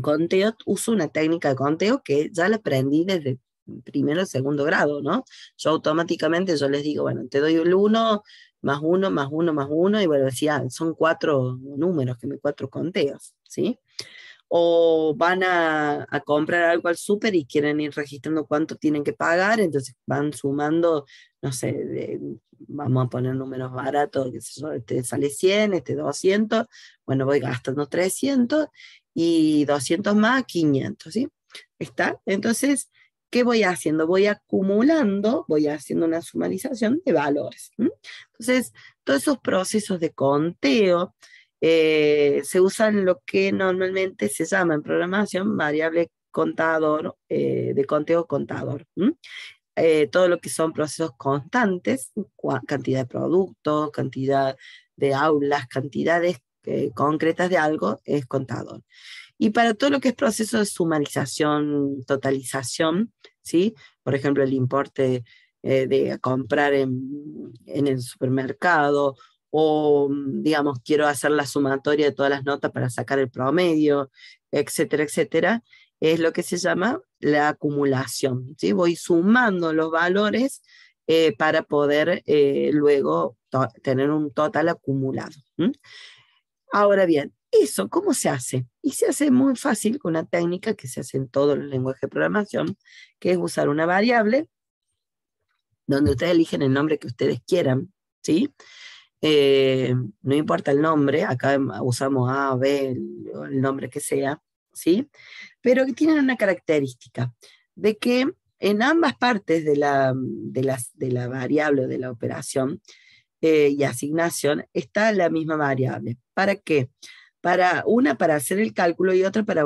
conteo, uso una técnica de conteo que ya la aprendí desde primero o segundo grado, ¿no? Yo automáticamente yo les digo, bueno, te doy el 1, más 1, más 1, más 1, y bueno, decía, son 4 números, 4 conteos, ¿sí? O van a comprar algo al súper y quieren ir registrando cuánto tienen que pagar, entonces van sumando, no sé, vamos a poner números baratos, qué sé yo, este sale 100, este 200, bueno, voy gastando 300 y 200 más, 500, ¿sí? ¿Está? Entonces, ¿qué voy haciendo? Voy acumulando, voy haciendo una sumarización de valores. Entonces, todos esos procesos de conteo se usan lo que normalmente se llama en programación variable contador, de conteo contador. Todo lo que son procesos constantes, cantidad de productos, cantidad de aulas, cantidades concretas de algo, es contador. Y para todo lo que es proceso de sumarización, totalización, ¿sí? Por ejemplo, el importe de comprar en el supermercado, o digamos, quiero hacer la sumatoria de todas las notas para sacar el promedio, etcétera, etcétera, es lo que se llama la acumulación, ¿sí? Voy sumando los valores para poder luego tener un total acumulado. Ahora bien, ¿eso cómo se hace? Y se hace muy fácil con una técnica que se hace en todo el lenguaje de programación, que es usar una variable donde ustedes eligen el nombre que ustedes quieran, ¿sí? No importa el nombre, acá usamos A, B, el nombre que sea, ¿sí? Pero que tienen una característica de que en ambas partes de la variable o de la operación y asignación está la misma variable. ¿Para qué? Una para hacer el cálculo y otra para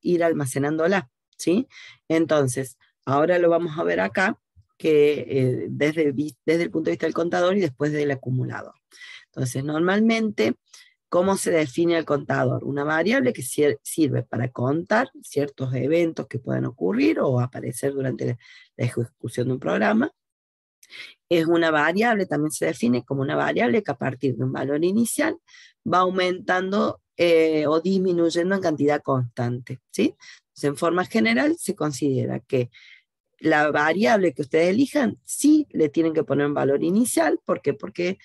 ir almacenándola, ¿sí? Entonces, ahora lo vamos a ver acá, que desde el punto de vista del contador y después del acumulador. Entonces, normalmente, ¿cómo se define el contador? Una variable que sirve para contar ciertos eventos que puedan ocurrir o aparecer durante la ejecución de un programa. Es una variable, también se define como una variable que a partir de un valor inicial va aumentando o disminuyendo en cantidad constante, ¿sí? Entonces, en forma general, se considera que la variable que ustedes elijan, sí le tienen que poner un valor inicial. ¿Por qué? Porque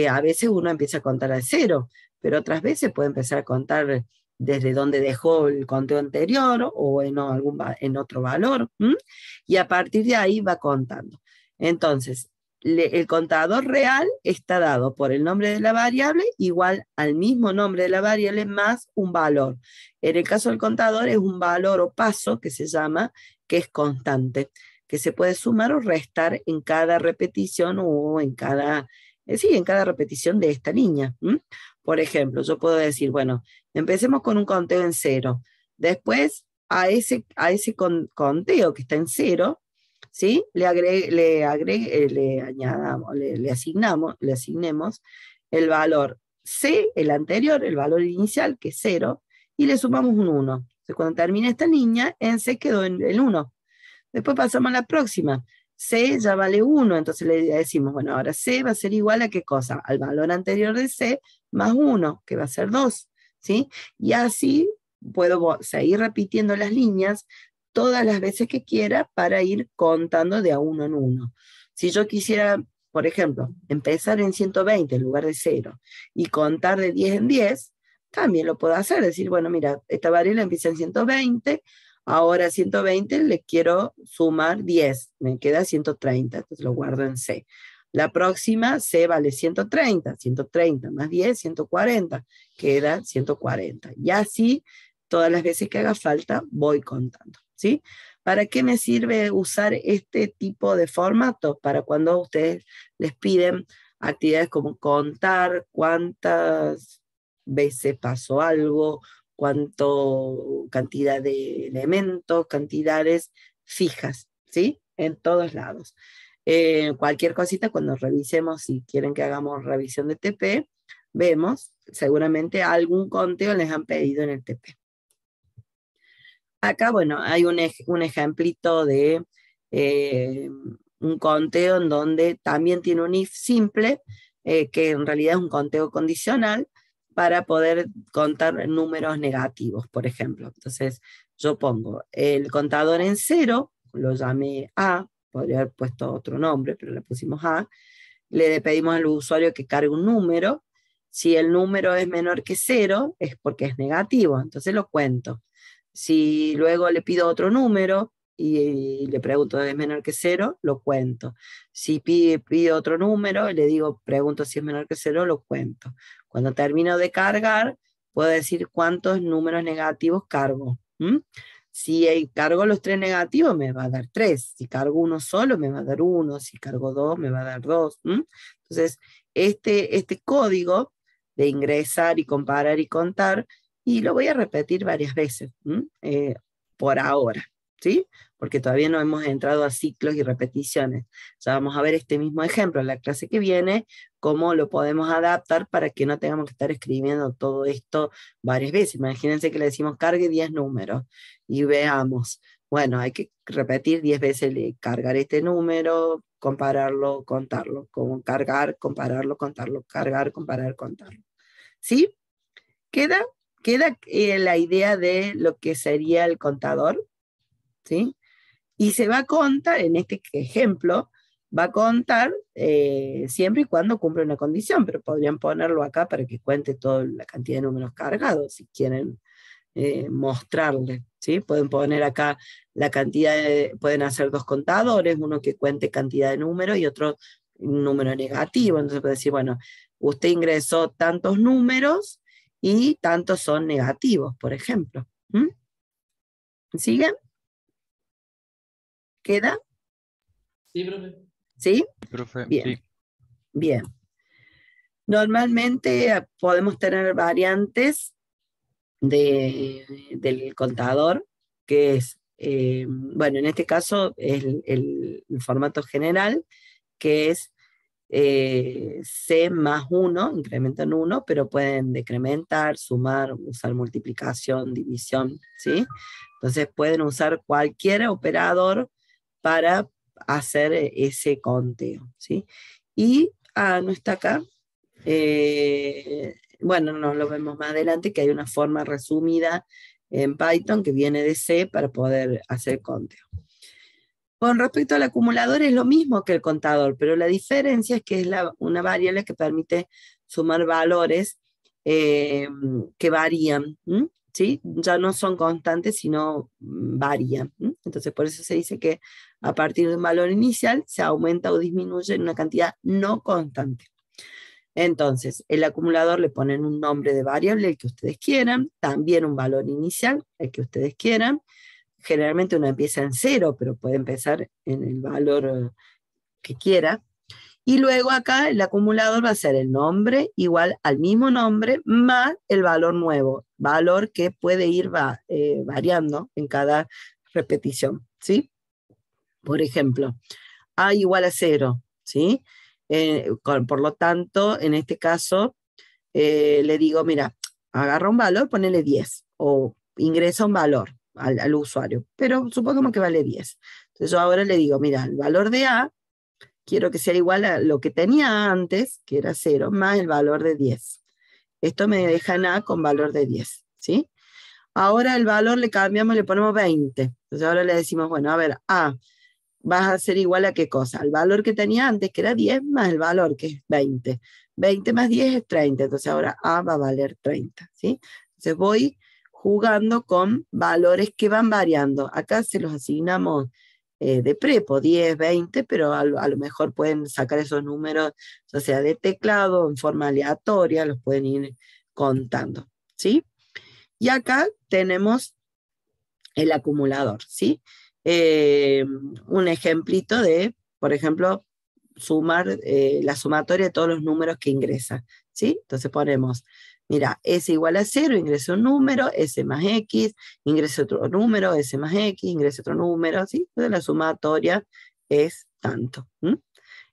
a veces uno empieza a contar de cero, pero otras veces puede empezar a contar desde donde dejó el conteo anterior o en otro valor, y a partir de ahí va contando. Entonces, el contador real está dado por el nombre de la variable igual al mismo nombre de la variable más un valor. En el caso del contador es un valor o paso que se llama, que es constante, que se puede sumar o restar en cada repetición o en cada repetición de esta línea. Por ejemplo, yo puedo decir, bueno, empecemos con un conteo en 0. Después, a ese conteo que está en 0, ¿sí? Le asignemos el valor C, el anterior, el valor inicial, que es 0, y le sumamos un 1. Entonces, cuando termine esta línea, en C quedó en el 1. Después pasamos a la próxima. C ya vale 1, entonces le decimos, bueno, ahora C va a ser igual a ¿qué cosa? Al valor anterior de C más 1, que va a ser 2, ¿sí? Y así puedo seguir repitiendo las líneas todas las veces que quiera para ir contando de a uno en uno. Si yo quisiera, por ejemplo, empezar en 120 en lugar de 0 y contar de 10 en 10, también lo puedo hacer, decir, bueno, mira, esta variable empieza en 120, ahora a 120 le quiero sumar 10, me queda 130, entonces lo guardo en C. La próxima C vale 130, 130 más 10, 140, queda 140. Y así, todas las veces que haga falta, voy contando, ¿sí? ¿Para qué me sirve usar este tipo de formato? Para cuando ustedes les piden actividades como contar cuántas veces pasó algo, cantidad de elementos, cantidades fijas, ¿sí? En todos lados. Cualquier cosita, cuando revisemos, si quieren que hagamos revisión de TP, vemos, seguramente algún conteo les han pedido en el TP. Acá, bueno, hay un ejemplito de un conteo en donde también tiene un if simple, que en realidad es un conteo condicional, para poder contar números negativos, por ejemplo. Entonces, yo pongo el contador en 0, lo llamé A, podría haber puesto otro nombre, pero le pusimos A, le pedimos al usuario que cargue un número. Si el número es menor que 0, es porque es negativo, entonces lo cuento. Si luego le pido otro número y le pregunto es menor que 0, lo cuento. Si pido otro número y le digo, pregunto si es menor que 0, lo cuento. Cuando termino de cargar, puedo decir cuántos números negativos cargo. Si cargo los 3 negativos, me va a dar 3. Si cargo uno solo, me va a dar 1. Si cargo 2, me va a dar 2. Entonces, este código de ingresar y comparar y contar, y lo voy a repetir varias veces, por ahora, ¿sí? Porque todavía no hemos entrado a ciclos y repeticiones. Ya vamos a ver este mismo ejemplo en la clase que viene, cómo lo podemos adaptar para que no tengamos que estar escribiendo todo esto varias veces. Imagínense que le decimos cargue 10 números y veamos, bueno, hay que repetir 10 veces, cargar este número, compararlo, contarlo, como cargar, compararlo, contarlo, cargar, comparar, contarlo. ¿Sí? ¿Queda la idea de lo que sería el contador? ¿Sí? Y se va a contar, en este ejemplo, va a contar siempre y cuando cumpla una condición, pero podrían ponerlo acá para que cuente toda la cantidad de números cargados, si quieren mostrarle, ¿sí? Pueden poner acá la cantidad, pueden hacer 2 contadores, uno que cuente cantidad de números y otro un número negativo. Entonces puede decir, bueno, usted ingresó tantos números y tantos son negativos, por ejemplo. ¿Siguen? ¿Queda? Sí, profe. ¿Sí? Profe, Bien. sí. Bien. Normalmente podemos tener variantes del contador, que es, bueno, en este caso es el formato general, que es C más 1, incrementan 1, pero pueden decrementar, sumar, usar multiplicación, división, ¿sí? Entonces pueden usar cualquier operador para hacer ese conteo, ¿sí? Y, no está acá, bueno, no lo vemos más adelante, que hay una forma resumida en Python que viene de C para poder hacer conteo. Con respecto al acumulador es lo mismo que el contador, pero la diferencia es que es una variable que permite sumar valores que varían, ¿sí? Ya no son constantes, sino varían. Entonces por eso se dice que a partir de un valor inicial se aumenta o disminuye en una cantidad no constante. Entonces, el acumulador le ponen un nombre de variable, el que ustedes quieran, también un valor inicial, el que ustedes quieran. Generalmente uno empieza en 0, pero puede empezar en el valor que quiera. Y luego acá el acumulador va a ser el nombre igual al mismo nombre más el valor nuevo, valor que puede ir variando en cada repetición, ¿sí? Por ejemplo, A igual a 0, ¿sí? Por lo tanto, en este caso, le digo, mira, agarra un valor, ponele 10, o ingresa un valor al usuario, pero supongamos que vale 10. Entonces yo ahora le digo, mira, el valor de A, quiero que sea igual a lo que tenía antes, que era 0, más el valor de 10. Esto me deja en A con valor de 10, ¿sí? Ahora el valor le cambiamos, le ponemos 20. Entonces ahora le decimos, bueno, a ver, A, vas a ser igual a qué cosa, al valor que tenía antes, que era 10, más el valor, que es 20. 20 más 10 es 30, entonces ahora A va a valer 30, ¿sí? Entonces voy jugando con valores que van variando. Acá se los asignamos de prepo, 10, 20, pero a lo mejor pueden sacar esos números, ya sea de teclado, en forma aleatoria, los pueden ir contando, ¿sí? Y acá tenemos el acumulador, ¿sí? Un ejemplito de, por ejemplo, sumar la sumatoria de todos los números que ingresa, ¿sí? Entonces ponemos, mira, S igual a 0, ingresa un número, S más X, ingresa otro número, S más X, ingresa otro número, ¿sí? Entonces la sumatoria es tanto.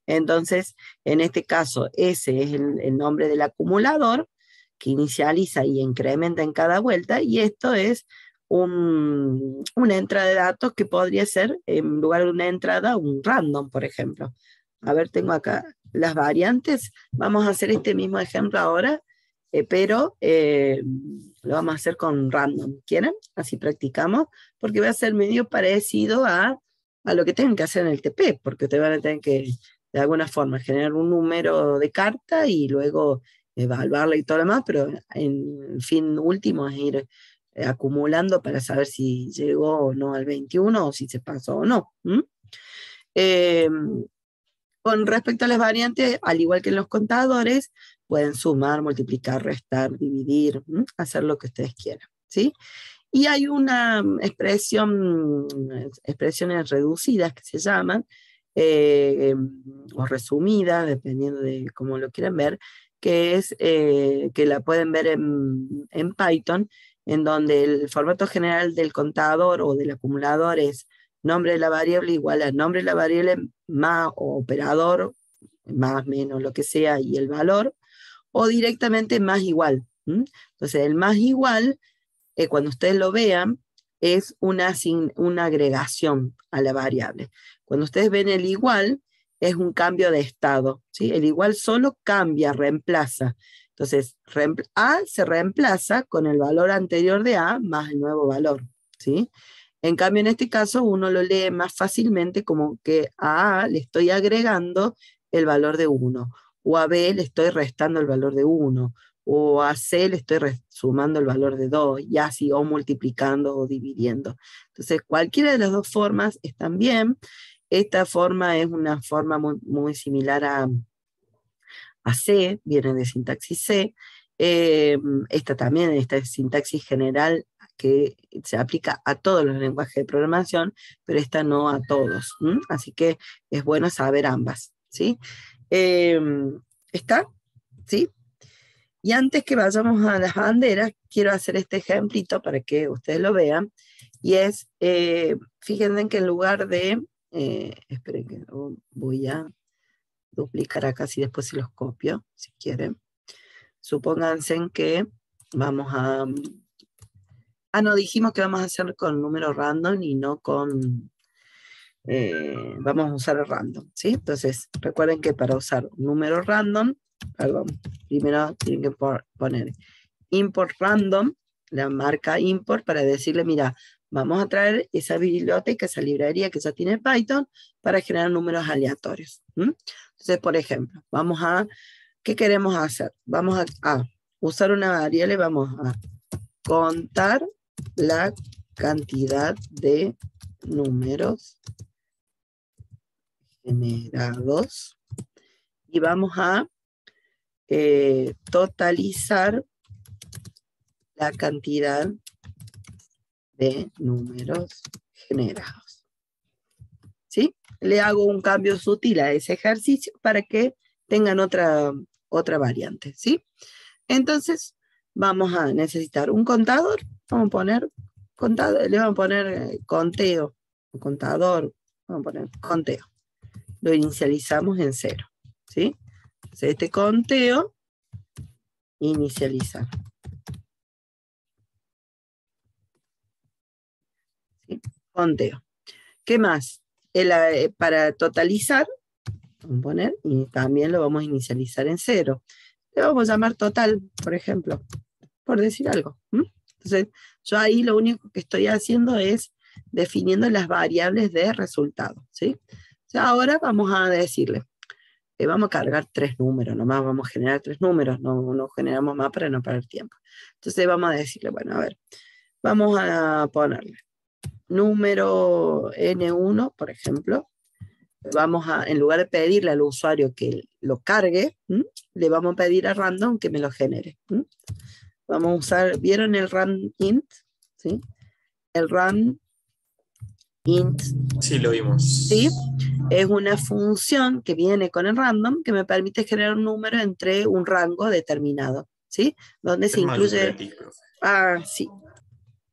Entonces, en este caso, S es el nombre del acumulador que inicializa y incrementa en cada vuelta, y esto es una entrada de datos que podría ser, en lugar de una entrada, un random, por ejemplo. A ver, tengo acá las variantes. Vamos a hacer este mismo ejemplo ahora, pero lo vamos a hacer con random. ¿Quieren? Así practicamos, porque va a ser medio parecido a lo que tienen que hacer en el TP, porque ustedes van a tener que, de alguna forma, generar un número de carta y luego evaluarla y todo lo demás, pero en el fin último es ir acumulando para saber si llegó o no al 21 o si se pasó o no. Con respecto a las variantes, al igual que en los contadores, pueden sumar, multiplicar, restar, dividir, hacer lo que ustedes quieran, ¿sí? Y hay una expresiones reducidas que se llaman, o resumidas, dependiendo de cómo lo quieran ver, que es que la pueden ver en Python, en donde el formato general del contador o del acumulador es nombre de la variable igual a nombre de la variable más o operador, más, menos, lo que sea, y el valor, o directamente más igual. Entonces, el más igual, cuando ustedes lo vean, es una agregación a la variable. Cuando ustedes ven el igual, es un cambio de estado, ¿sí? El igual solo cambia, reemplaza. Entonces, A se reemplaza con el valor anterior de A más el nuevo valor, ¿sí? En cambio, en este caso, uno lo lee más fácilmente como que a A le estoy agregando el valor de 1, o a B le estoy restando el valor de 1, o a C le estoy sumando el valor de 2, y así, o multiplicando o dividiendo. Entonces, cualquiera de las dos formas están bien. Esta forma es una forma muy, muy similar a C, viene de sintaxis C. Esta también, esta es sintaxis general que se aplica a todos los lenguajes de programación, pero esta no a todos. Así que es bueno saber ambas, ¿sí? ¿Está? ¿Sí? Y antes que vayamos a las banderas, quiero hacer este ejemplito para que ustedes lo vean, y es, fíjense que en lugar de, esperen que voy a duplicar acá, si después se los copio, si quieren. Supónganse que vamos a... no, dijimos que vamos a hacer con número random y no con... vamos a usar el random, ¿sí? Entonces, recuerden que para usar un número random, primero tienen que poner import random, la marca import, para decirle, mira, vamos a traer esa biblioteca, esa librería que ya tiene Python, para generar números aleatorios. Entonces, por ejemplo, ¿qué queremos hacer? Vamos a usar una variable, vamos a contar la cantidad de números generados y vamos a totalizar la cantidad de números generados. ¿Sí? Le hago un cambio sutil a ese ejercicio para que tengan otra variante, ¿sí? Entonces, vamos a necesitar un contador, vamos a poner contador, le vamos a poner conteo, contador, vamos a poner conteo. Lo inicializamos en 0, ¿sí? Entonces, este conteo inicializa. ¿Sí? Conteo. ¿Qué más? Para totalizar, vamos a poner, y también lo vamos a inicializar en 0. Le vamos a llamar total, por ejemplo, por decir algo. Entonces, yo ahí lo único que estoy haciendo es definiendo las variables de resultado, ¿sí? O sea, ahora vamos a decirle, vamos a cargar 3 números, nomás vamos a generar 3 números, no generamos más para no perder tiempo. Entonces vamos a decirle, bueno, a ver, vamos a ponerle número N1, por ejemplo, en lugar de pedirle al usuario que lo cargue, le vamos a pedir a random que me lo genere. Vamos a usar, ¿vieron el run int? ¿Sí? El run int. Sí, lo vimos. ¿Sí? Es una función que viene con el random que me permite generar un número entre un rango determinado, ¿sí? Donde se incluye... sí,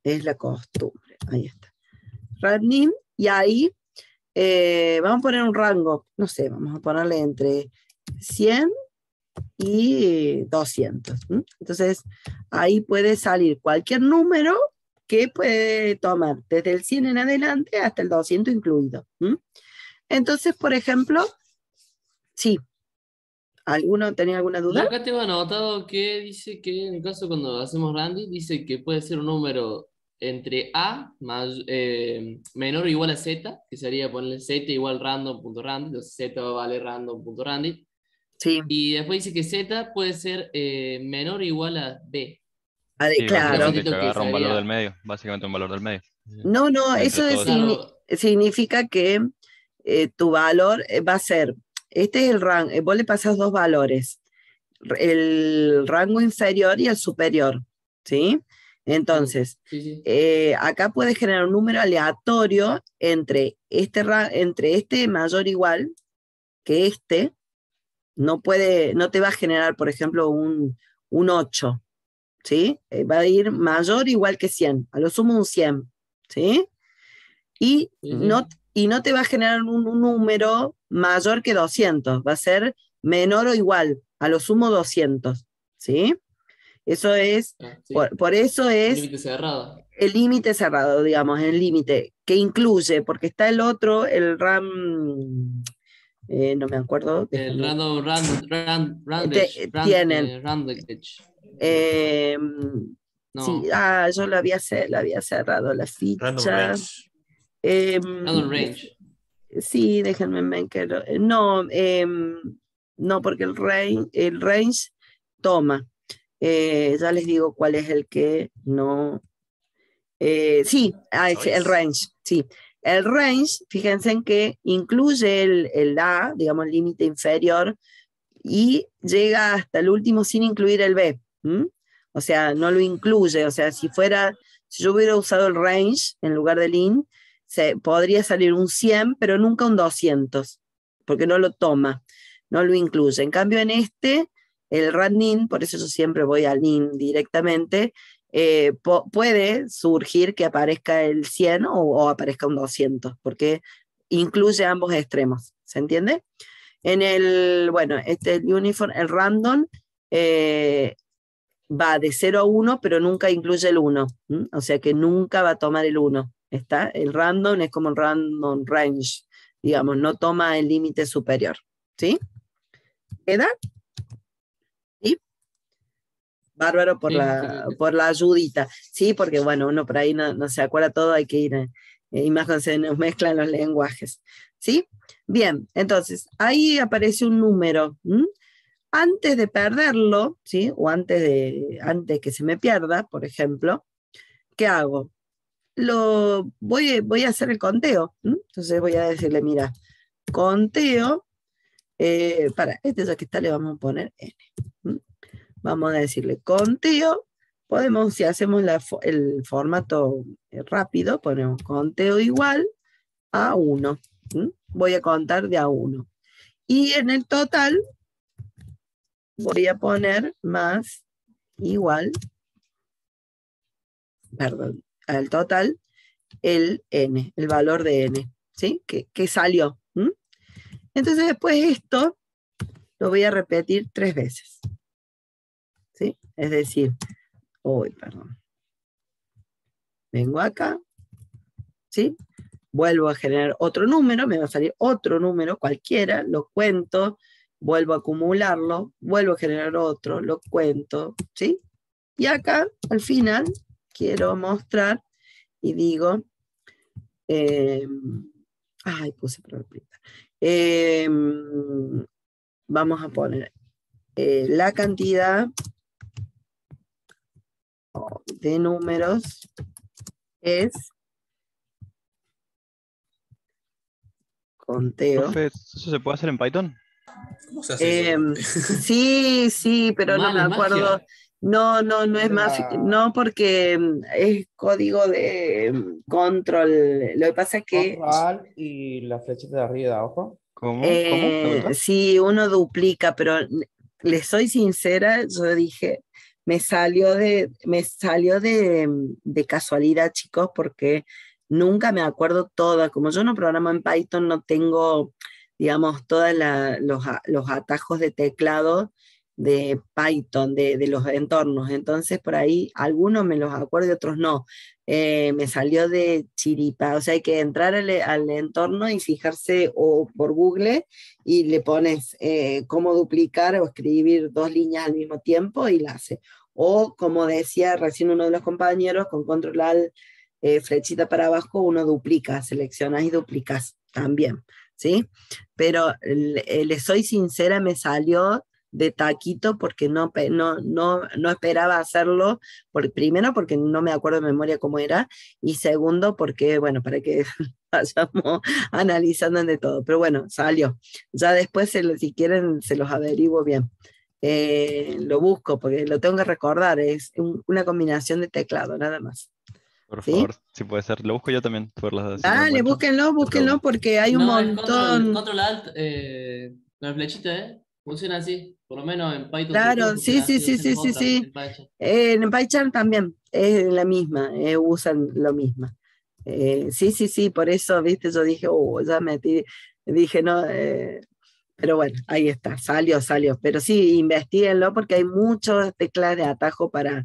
es la costumbre. Ahí está. Run int, y ahí vamos a poner un rango, no sé, vamos a ponerle entre 100 y 200. Entonces, ahí puede salir cualquier número que puede tomar desde el 100 en adelante hasta el 200 incluido. Entonces, por ejemplo, sí, ¿alguno tenía alguna Yo duda? acá tengo anotado que dice que en el caso cuando hacemos Randy, dice que puede ser un número entre menor o igual a Z, que sería ponerle Z igual random.randy, entonces Z va a valer random.randy. Sí, Y después dice que Z puede ser menor o igual a B. Sí, claro. básicamente que Zetito que agarra un valor del sería, medio, básicamente un valor del medio. No, no, Entre eso todos. claro, significa que tu valor va a ser, este es el rango, vos le pasas dos valores, el rango inferior y el superior, ¿sí? Entonces, sí, sí. acá puedes generar un número aleatorio entre este mayor o igual que este, no te va a generar, por ejemplo, un 8, ¿sí? Va a ir mayor o igual que 100, a lo sumo un 100, ¿sí? Y Sí, no, sí. y no te va a generar un número mayor que 200, va a ser menor o igual, a lo sumo 200, ¿sí? Eso es, Ah, sí. por eso Un es límite cerrado. el límite cerrado, digamos, el límite que incluye, porque está el otro, el RAM, no me acuerdo, El déjame, tienen, Randish. eh, sí, No, yo lo había cerrado la Random ficha. range. Random Eh, Range. Sí, déjenme ver que no, no, porque el range toma. Ya les digo cuál es el que no. Sí, el Choice. range, sí. El range, fíjense en que incluye el A, digamos, el límite inferior, y llega hasta el último sin incluir el B. O sea, no lo incluye. O sea, si yo hubiera usado el range en lugar del in, podría salir un 100, pero nunca un 200, porque no lo toma, no lo incluye. En cambio, en el RANDIN, por eso yo siempre voy al in directamente, puede surgir que aparezca el 100 o aparezca un 200, porque incluye ambos extremos. ¿Se entiende? Bueno, el uniform, el random, eh, va de 0 a 1, pero nunca incluye el 1. O sea que nunca va a tomar el 1. ¿Está? El random es como el random range, digamos, no toma el límite superior. ¿Sí? ¿Queda? ¿Sí? Bárbaro Sí, sí, sí. por la ayudita. Sí, porque bueno, uno por ahí no se acuerda todo, hay que ir, y más cuando se nos mezclan los lenguajes. ¿Sí? Bien, entonces, ahí aparece un número. Antes de perderlo, ¿sí? O antes que se me pierda, por ejemplo, ¿qué hago? Voy a hacer el conteo. Entonces voy a decirle, mira, conteo, este ya que está le vamos a poner N. Vamos a decirle conteo, si hacemos el formato rápido, ponemos conteo igual a 1. Voy a contar de a 1. Y en el total voy a poner más igual, perdón, al total el n, el valor de n, ¿sí? Que salió. Entonces después esto lo voy a repetir 3 veces, ¿sí? Es decir, perdón, vengo acá, ¿sí? Vuelvo a generar otro número, me va a salir otro número cualquiera, lo cuento, vuelvo a acumularlo, vuelvo a generar otro, lo cuento, ¿sí? Y acá, al final, quiero mostrar y digo, puse probabilidad. Vamos a poner la cantidad de números es conteo. Profe, ¿eso se puede hacer en Python? ¿Cómo se hace eso? Sí, pero no Mal, me es acuerdo. magia. No es más, no porque es código de control. Lo que pasa es que Control Alt y la flechita de arriba y de abajo. ¿Cómo? ¿Cómo? ¿De vuelta? sí, uno duplica, pero les soy sincera, yo dije, me salió de casualidad, chicos, porque nunca me acuerdo toda. Como yo no programo en Python, no tengo, digamos, todos los atajos de teclado de Python, de los entornos. Entonces, por ahí, algunos me los acuerdo y otros no. Me salió de chiripa, o sea, hay que entrar al entorno y fijarse o por Google y le pones cómo duplicar o escribir 2 líneas al mismo tiempo y la hace. O, como decía recién uno de los compañeros, con control alt, flechita para abajo, uno duplica, seleccionas y duplicas también, ¿sí? Pero le soy sincera, me salió de taquito porque no esperaba hacerlo, primero porque no me acuerdo de memoria cómo era, y segundo porque, bueno, para que vayamos analizando de todo, pero bueno, salió. Ya después, si quieren, se los averiguo bien. Lo busco porque lo tengo que recordar, es una combinación de teclado, nada más. Por ¿Sí? favor, si puede ser. Lo busco yo también, por las Dale, búsquenlo porque hay un No, es montón. control alt, la flechita, funciona así. Por lo menos en Python tutor Claro, sí, funciona sí, así, sí, esa es sí, sí, otra, sí. en PyCharm. En PyCharm también, es la misma, usan lo mismo. Sí, sí, sí, por eso, viste, yo dije, ya metí, dije, no, pero bueno, ahí está, salió. Pero sí, investíguenlo porque hay muchas teclas de atajo para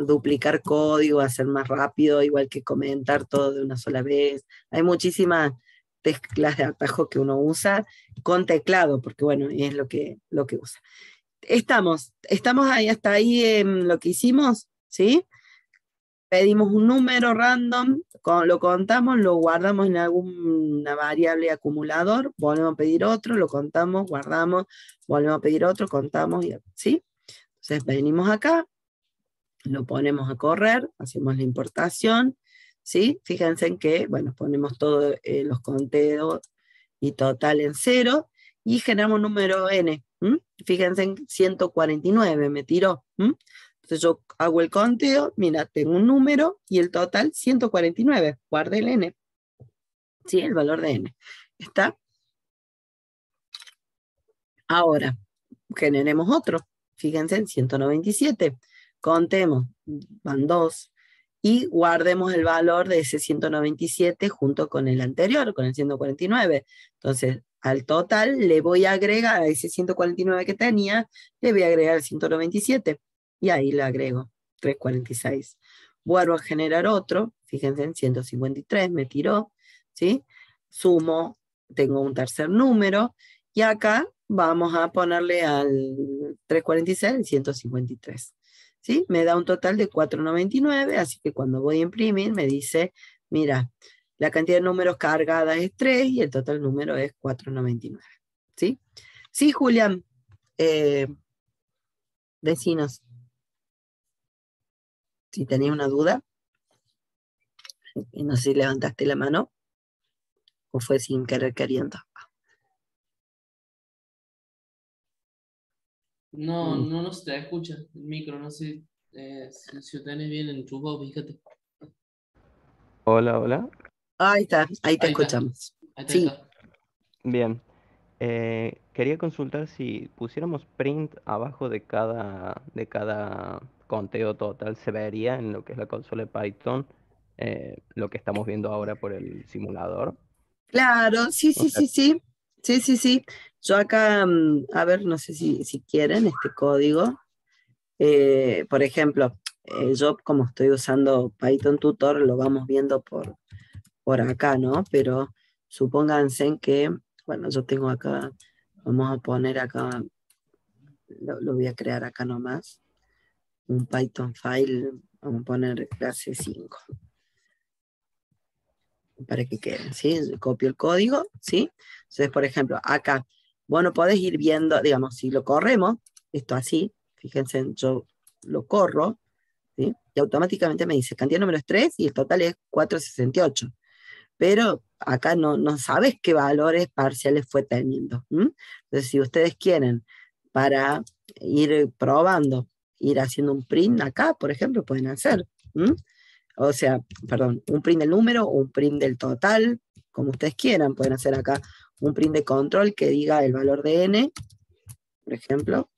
duplicar código, hacer más rápido, igual que comentar todo de una sola vez. Hay muchísimas teclas de atajo que uno usa con teclado, porque bueno, es lo que usa. Estamos ahí, hasta ahí en lo que hicimos, ¿sí? Pedimos un número random, lo contamos, lo guardamos en alguna variable acumulador, volvemos a pedir otro, lo contamos, guardamos, volvemos a pedir otro, contamos, ¿sí? Entonces venimos acá, lo ponemos a correr, hacemos la importación, ¿sí? Fíjense en que, bueno, ponemos todos los conteos y total en 0, y generamos un número n. Fíjense en 149, me tiró. Entonces yo hago el conteo, mira, tengo un número y el total 149, guardé el n. ¿Sí? El valor de n. ¿Está? Ahora, generemos otro. Fíjense en 197. Contemos, van 2. Y guardemos el valor de ese 197 junto con el anterior, con el 149. Entonces, al total le voy a agregar a ese 149 que tenía, le voy a agregar el 197. Y ahí le agrego 346. Vuelvo a generar otro, fíjense en 153, me tiró, ¿sí? Sumo, tengo un tercer número, y acá vamos a ponerle al 346 el 153. ¿Sí? Me da un total de 499, así que cuando voy a imprimir me dice, mira, la cantidad de números cargadas es 3 y el total número es 499. ¿Sí? Sí, Julián, vecinos, si tenías una duda, no sé si levantaste la mano o fue sin querer queriendo. No se te escucha el micro, no sé si lo tenés bien enchufado, fíjate. Hola, hola. Ahí está, ahí te Ahí está, escuchamos. ahí Sí, está. Bien. Quería consultar si pusiéramos print abajo de cada conteo total, se vería en lo que es la consola de Python lo que estamos viendo ahora por el simulador. claro, sí, O sí, sea, sí, sí. Sí, sí, sí. Yo acá, a ver, no sé si quieren este código. Por ejemplo, yo como estoy usando Python Tutor, lo vamos viendo por acá, ¿no? Pero supónganse en que, bueno, yo tengo acá, vamos a poner acá, lo voy a crear acá nomás, un Python file, vamos a poner clase 5, para que quede, ¿sí? Copio el código, ¿sí? Entonces, por ejemplo, acá, bueno, podés ir viendo, digamos, si lo corremos, esto así, fíjense, yo lo corro, ¿sí? Y automáticamente me dice, cantidad de números 3 y el total es 468. Pero acá no sabes qué valores parciales fue teniendo. Entonces, si ustedes quieren, para ir probando, ir haciendo un print acá, por ejemplo, pueden hacer. O sea, perdón, un print del número o un print del total, como ustedes quieran. Pueden hacer acá un print de control que diga el valor de n, por ejemplo.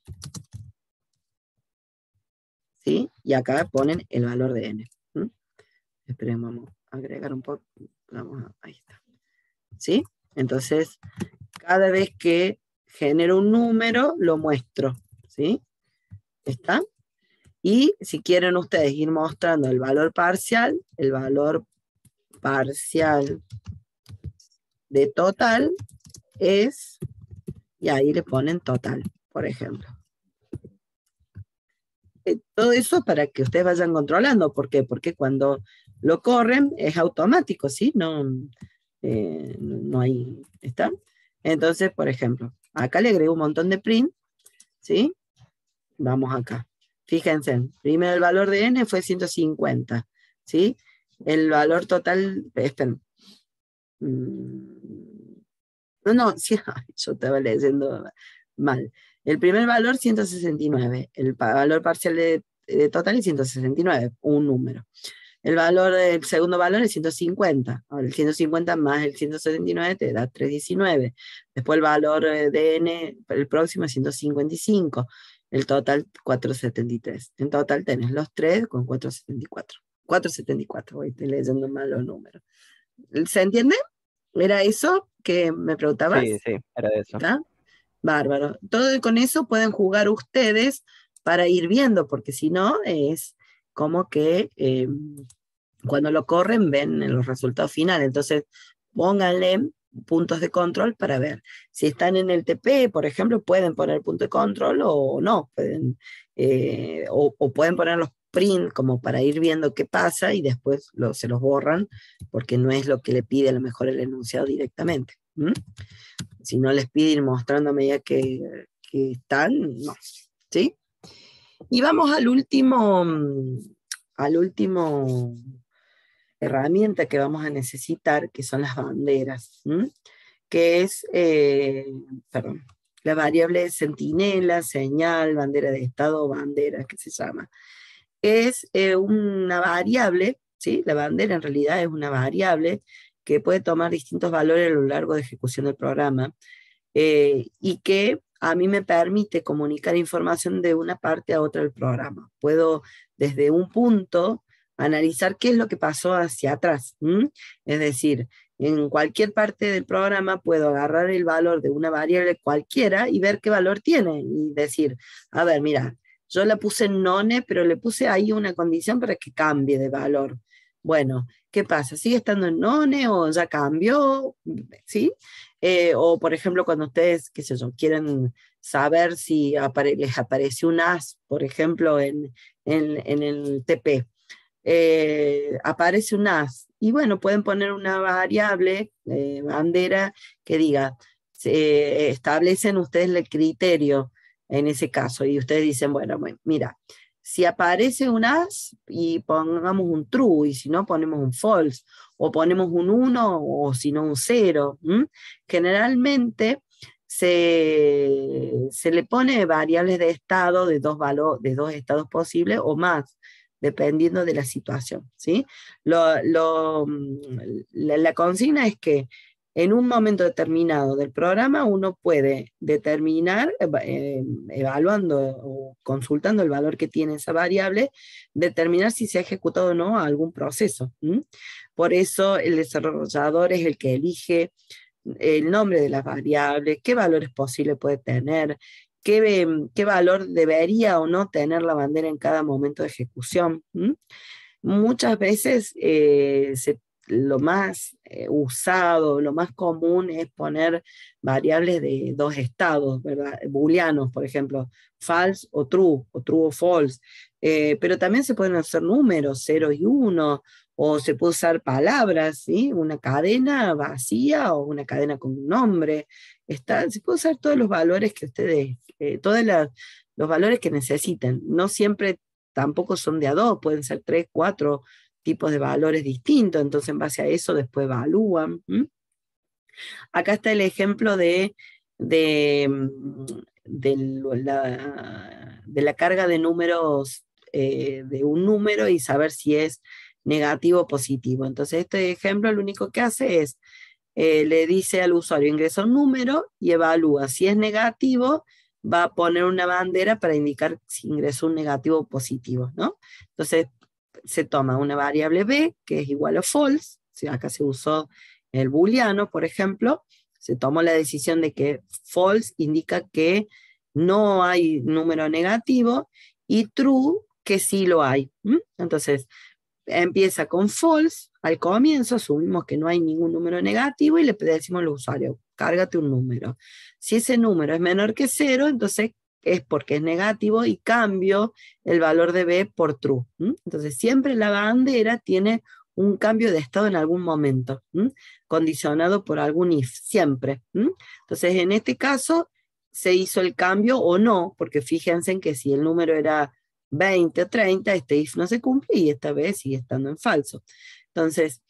¿Sí? Y acá ponen el valor de n. Esperemos, vamos a agregar un poco. Ahí está. ¿Sí? Entonces, cada vez que genero un número, lo muestro, ¿sí? ¿Está? Y si quieren ustedes ir mostrando el valor parcial de total es, y ahí le ponen total, por ejemplo. Todo eso para que ustedes vayan controlando. ¿Por qué? Porque cuando lo corren es automático, ¿sí? No hay, ¿está? Entonces, por ejemplo, acá le agrego un montón de print, ¿sí? Vamos acá. Fíjense, primero el valor de n fue 150, ¿sí? El valor total, esperen. No, sí, yo estaba leyendo mal. El primer valor 169, el valor parcial de total es 169, un número. El segundo valor es 150. Ahora, el 150 más el 179 te da 319. Después el valor de n, el próximo es 155. El total 473. En total tenés los 3 con 474. 474, voy estoy leyendo mal los números. ¿Se entiende? ¿Era eso que me preguntabas? Sí, era eso. ¿Está? Bárbaro. Todo con eso pueden jugar ustedes para ir viendo, porque si no es como que cuando lo corren ven los resultados finales. Entonces pónganle puntos de control para ver. Si están en el TP, por ejemplo, pueden poner punto de control o no. O pueden poner los print como para ir viendo qué pasa y después se los borran porque no es lo que le pide a lo mejor el enunciado directamente. Si no les pide ir mostrando a medida que están, no. ¿Sí? Y vamos al último herramienta que vamos a necesitar, que son las banderas, que es, la variable centinela, señal, bandera de estado o bandera, que se llama. Es una variable, ¿sí? La bandera en realidad es una variable que puede tomar distintos valores a lo largo de ejecución del programa y que a mí me permite comunicar información de una parte a otra del programa. Puedo desde un punto analizar qué es lo que pasó hacia atrás. Es decir, en cualquier parte del programa puedo agarrar el valor de una variable cualquiera y ver qué valor tiene y decir, a ver, mira, yo la puse en none, pero le puse ahí una condición para que cambie de valor. Bueno, ¿qué pasa? ¿Sigue estando en none o ya cambió? ¿Sí? O por ejemplo, cuando ustedes, qué sé yo, quieren saber si les apareció un as, por ejemplo, en el TP. Aparece un as. Y bueno, pueden poner una variable, bandera, que diga, establecen ustedes el criterio en ese caso. Y ustedes dicen, bueno, mira, si aparece un as y pongamos un true, y si no ponemos un false, o ponemos un 1 o si no un 0. Generalmente se le pone variables de estado de dos estados posibles o más, dependiendo de la situación, ¿sí? La consigna es que en un momento determinado del programa uno puede determinar, evaluando o consultando el valor que tiene esa variable, determinar si se ha ejecutado o no algún proceso. Por eso el desarrollador es el que elige el nombre de las variables, qué valores posibles puede tener, qué valor debería o no tener la bandera en cada momento de ejecución. Muchas veces lo más usado, lo más común es poner variables de dos estados, ¿verdad? Booleanos, por ejemplo, false o true o false, pero también se pueden hacer números, 0 y 1, o se puede usar palabras, ¿sí? Una cadena vacía o una cadena con un nombre. Se puede usar todos los valores que ustedes, los valores que necesiten. No siempre tampoco son de a dos, pueden ser 3, 4 tipos de valores distintos, entonces en base a eso después evalúan. Acá está el ejemplo de la carga de números, de un número y saber si es negativo o positivo. Entonces este ejemplo lo único que hace es, le dice al usuario, ingresa un número y evalúa. Si es negativo, va a poner una bandera para indicar si ingresó un negativo o positivo, ¿no? Entonces se toma una variable b, que es igual a false, si acá se usó el booleano, por ejemplo, Se tomó la decisión de que false indica que no hay número negativo, y true que sí lo hay. Entonces, empieza con false, al comienzo asumimos que no hay ningún número negativo y le decimos al usuario, cárgate un número. Si ese número es menor que 0, entonces es porque es negativo y cambio el valor de B por true. Entonces siempre la bandera tiene un cambio de estado en algún momento, condicionado por algún if, siempre. Entonces en este caso se hizo el cambio o no, porque fíjense en que si el número era 20 o 30, este if no se cumple y esta vez sigue estando en falso. Entonces,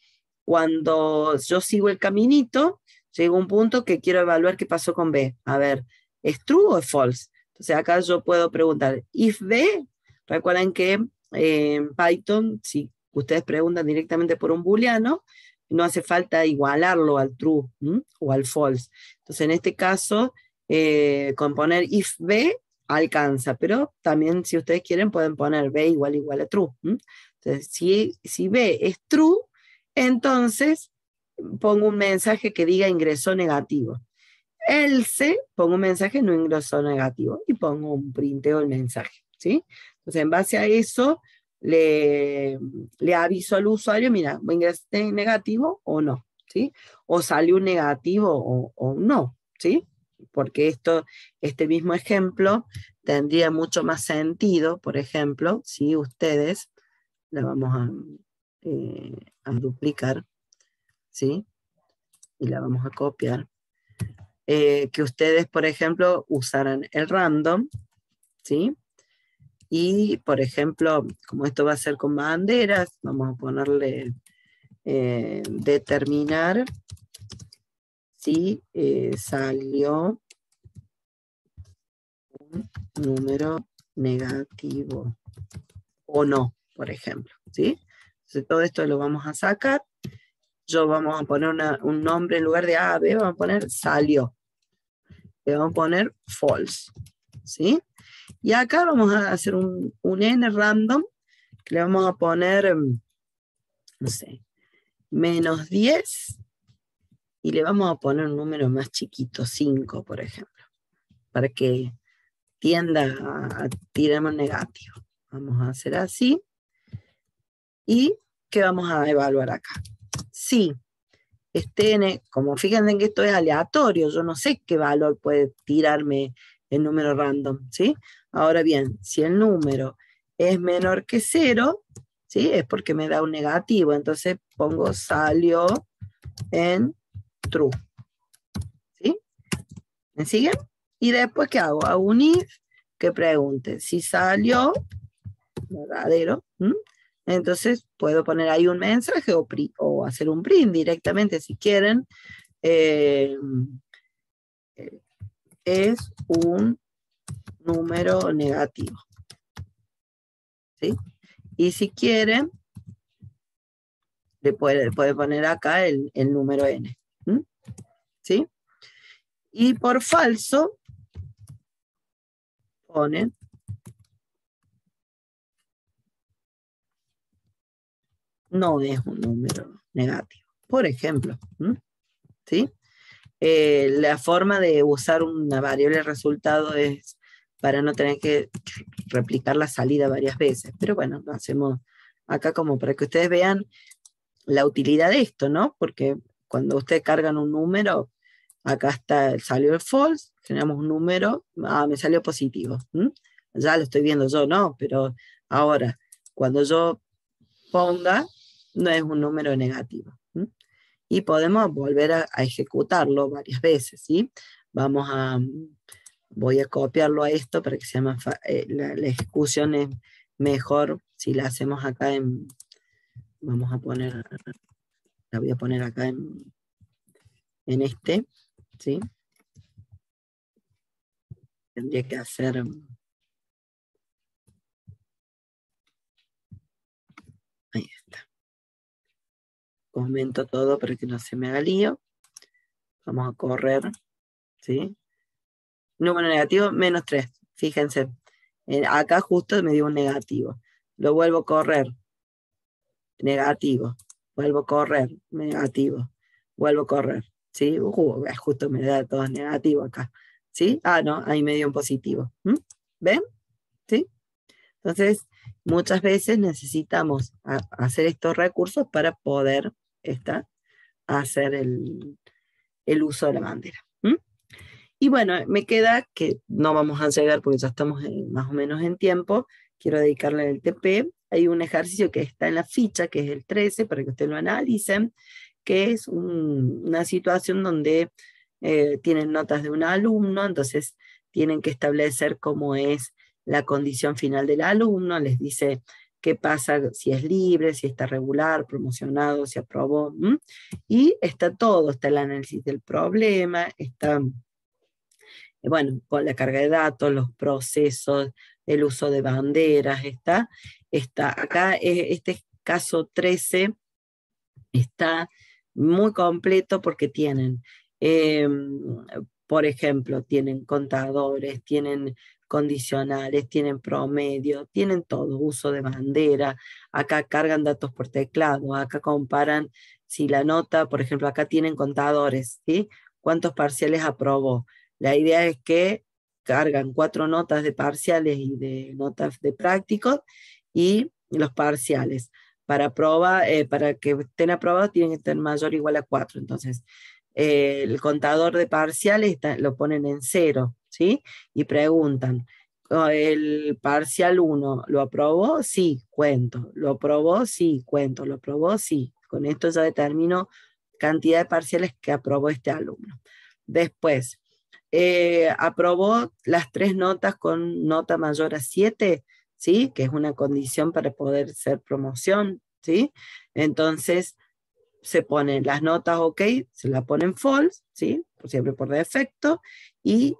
cuando yo sigo el caminito, llego a un punto que quiero evaluar qué pasó con B. A ver, ¿es true o es false? Entonces acá yo puedo preguntar, if B, recuerden que en Python, si ustedes preguntan directamente por un booleano, no hace falta igualarlo al true o al false. Entonces en este caso, con poner if B, alcanza, pero también si ustedes quieren pueden poner B igual a true. Entonces si B es true, entonces pongo un mensaje que diga ingresó negativo. Else, pongo un mensaje no ingresó negativo y pongo un printeo el mensaje, ¿sí? Entonces en base a eso le aviso al usuario, mira, ingresé negativo o no, ¿sí? O salió un negativo o no, ¿sí? Porque este mismo ejemplo tendría mucho más sentido, por ejemplo, si ustedes, la vamos a duplicar, ¿sí? Y la vamos a copiar. Que ustedes, por ejemplo, usaran el random, ¿sí? Y, por ejemplo, como esto va a ser con banderas, vamos a ponerle determinar si salió un número negativo o no, por ejemplo, ¿sí? Entonces todo esto lo vamos a sacar. Yo vamos a poner un nombre en lugar de A, B, vamos a poner salió. Le vamos a poner false, ¿sí? Y acá vamos a hacer un n random, que le vamos a poner, no sé, -10, y le vamos a poner un número más chiquito, 5, por ejemplo, para que tienda a tirarnos negativo. Vamos a hacer así. ¿Y qué vamos a evaluar acá? Sí. Como fíjense que esto es aleatorio, yo no sé qué valor puede tirarme el número random, ¿sí? Ahora bien, si el número es menor que 0, ¿sí? Es porque me da un negativo, entonces pongo salió en true, ¿sí? ¿Me siguen? Y después, ¿qué hago? Hago un if que pregunte si salió verdadero, entonces puedo poner ahí un mensaje o hacer un print directamente si quieren. Es un número negativo, ¿sí? Y si quieren, le puede poner acá el número n, ¿sí? Y por falso, ponen no es un número negativo, por ejemplo, ¿sí? La forma de usar una variable resultado es para no tener que replicar la salida varias veces, pero bueno, lo hacemos acá como para que ustedes vean la utilidad de esto, ¿no? Porque cuando ustedes cargan un número, acá salió el false, generamos un número, me salió positivo, ya lo estoy viendo yo, ¿no? Pero ahora, cuando yo ponga, no es un número negativo. Y podemos volver a ejecutarlo varias veces, ¿sí? Voy a copiarlo a esto para que sea más la ejecución es mejor si la hacemos acá la voy a poner acá en este, ¿sí? Tendría que hacer... Ahí está. Comento todo para que no se me haga lío. Vamos a correr, ¿sí? Número negativo, -3. Fíjense, acá justo me dio un negativo. Lo vuelvo a correr. Negativo. Vuelvo a correr. Negativo. Vuelvo a correr. ¿sí? Justo me da todo negativo acá, ¿sí? Ah, no, ahí me dio un positivo. ¿Ven? ¿Sí? Entonces, muchas veces necesitamos hacer estos recursos para poder hacer el uso de la bandera. Y bueno, me queda que no vamos a llegar porque ya estamos más o menos en tiempo. Quiero dedicarle el TP. Hay un ejercicio que está en la ficha, que es el 13, para que ustedes lo analicen, que es una situación donde tienen notas de un alumno, entonces tienen que establecer cómo es la condición final del alumno, les dice qué pasa si es libre, si está regular, promocionado, si aprobó, y está todo, está el análisis del problema, está, bueno, con la carga de datos, los procesos, el uso de banderas, está acá, este caso 13 está muy completo porque tienen, por ejemplo, tienen contadores, tienen condicionales, tienen promedio, tienen todo, uso de bandera, acá cargan datos por teclado, acá comparan si la nota, por ejemplo, acá tienen contadores, ¿sí? ¿Cuántos parciales aprobó? La idea es que cargan 4 notas de parciales y de notas de prácticos y los parciales. Para que estén aprobados tienen que estar mayor o igual a 4. Entonces, el contador de parciales lo ponen en 0, ¿sí? Y preguntan, ¿el parcial 1 lo aprobó? Sí, cuento. ¿Lo aprobó? Sí, cuento. ¿Lo aprobó? Sí. Con esto ya determino cantidad de parciales que aprobó este alumno. Después, aprobó las 3 notas con nota mayor a 7, ¿sí? Que es una condición para poder ser promoción, ¿sí? Entonces, se ponen las notas OK, se la ponen false, ¿sí? Siempre por defecto, y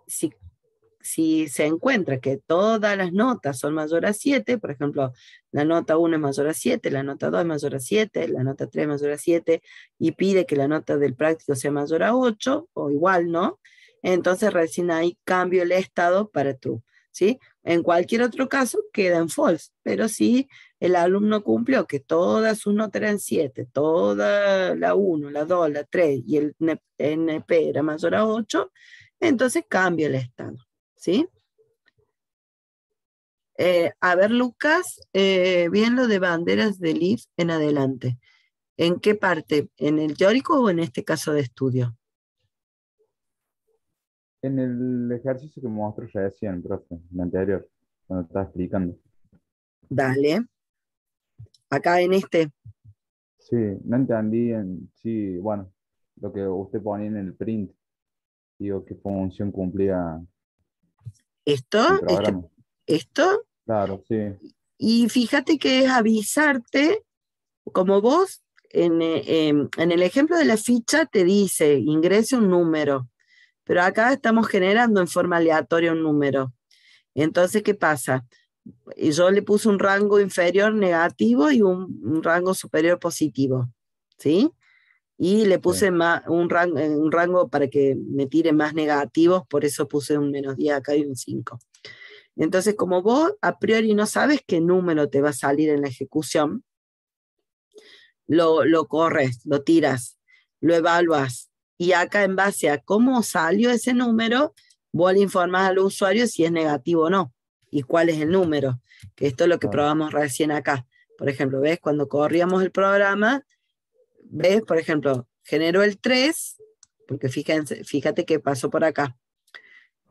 si se encuentra que todas las notas son mayor a 7, por ejemplo, la nota 1 es mayor a 7, la nota 2 es mayor a 7, la nota 3 es mayor a 7, y pide que la nota del práctico sea mayor a 8, o igual, ¿no? Entonces recién ahí cambio el estado para true, ¿sí? En cualquier otro caso queda en false, pero si el alumno cumplió que todas sus notas eran 7, toda la 1, la 2, la 3 y el NP era mayor a 8, entonces cambia el estado, ¿sí? A ver, Lucas, bien lo de banderas del IF en adelante. ¿En qué parte? ¿En el teórico o en este caso de estudio? En el ejercicio que mostró recién, profe, en el anterior, cuando estaba explicando. Dale. Acá en este. Sí, no entendí sí, bueno, lo que usted ponía en el print, digo, qué función cumplía el Esto, programa. esto. Claro, sí. Y fíjate que es avisarte, como vos, en el ejemplo de la ficha te dice, ingrese un número, pero acá estamos generando en forma aleatoria un número. Entonces, ¿qué pasa? Y yo le puse un rango inferior negativo y un rango superior positivo, ¿sí? Y le puse un rango para que me tire más negativos, por eso puse un -10 acá y un 5. Entonces, como vos a priori no sabes qué número te va a salir en la ejecución, lo corres, lo tiras, lo evaluas, y acá en base a cómo salió ese número, vos le informás al usuario si es negativo o no, y cuál es el número, que esto es lo que probamos recién acá. Por ejemplo, ¿ves? Cuando corríamos el programa, ¿ves? Por ejemplo, generó el 3, porque fíjate que pasó por acá.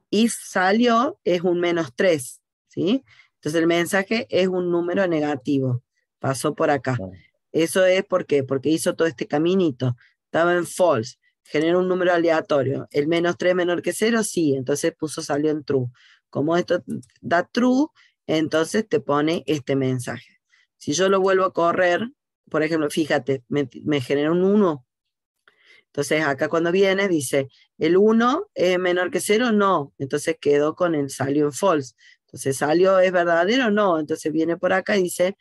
Y salió, es un -3, ¿sí? Entonces el mensaje es un número negativo, pasó por acá. Eso es ¿por qué? Porque hizo todo este caminito, estaba en false, generó un número aleatorio, el -3 menor que 0, sí, entonces salió en true. Como esto da true, entonces te pone este mensaje. Si yo lo vuelvo a correr, por ejemplo, fíjate, me generó un 1. Entonces acá cuando viene dice, ¿el 1 es menor que 0? No. Entonces quedó con el salió en false. Entonces salió es verdadero, no. Entonces viene por acá y dice,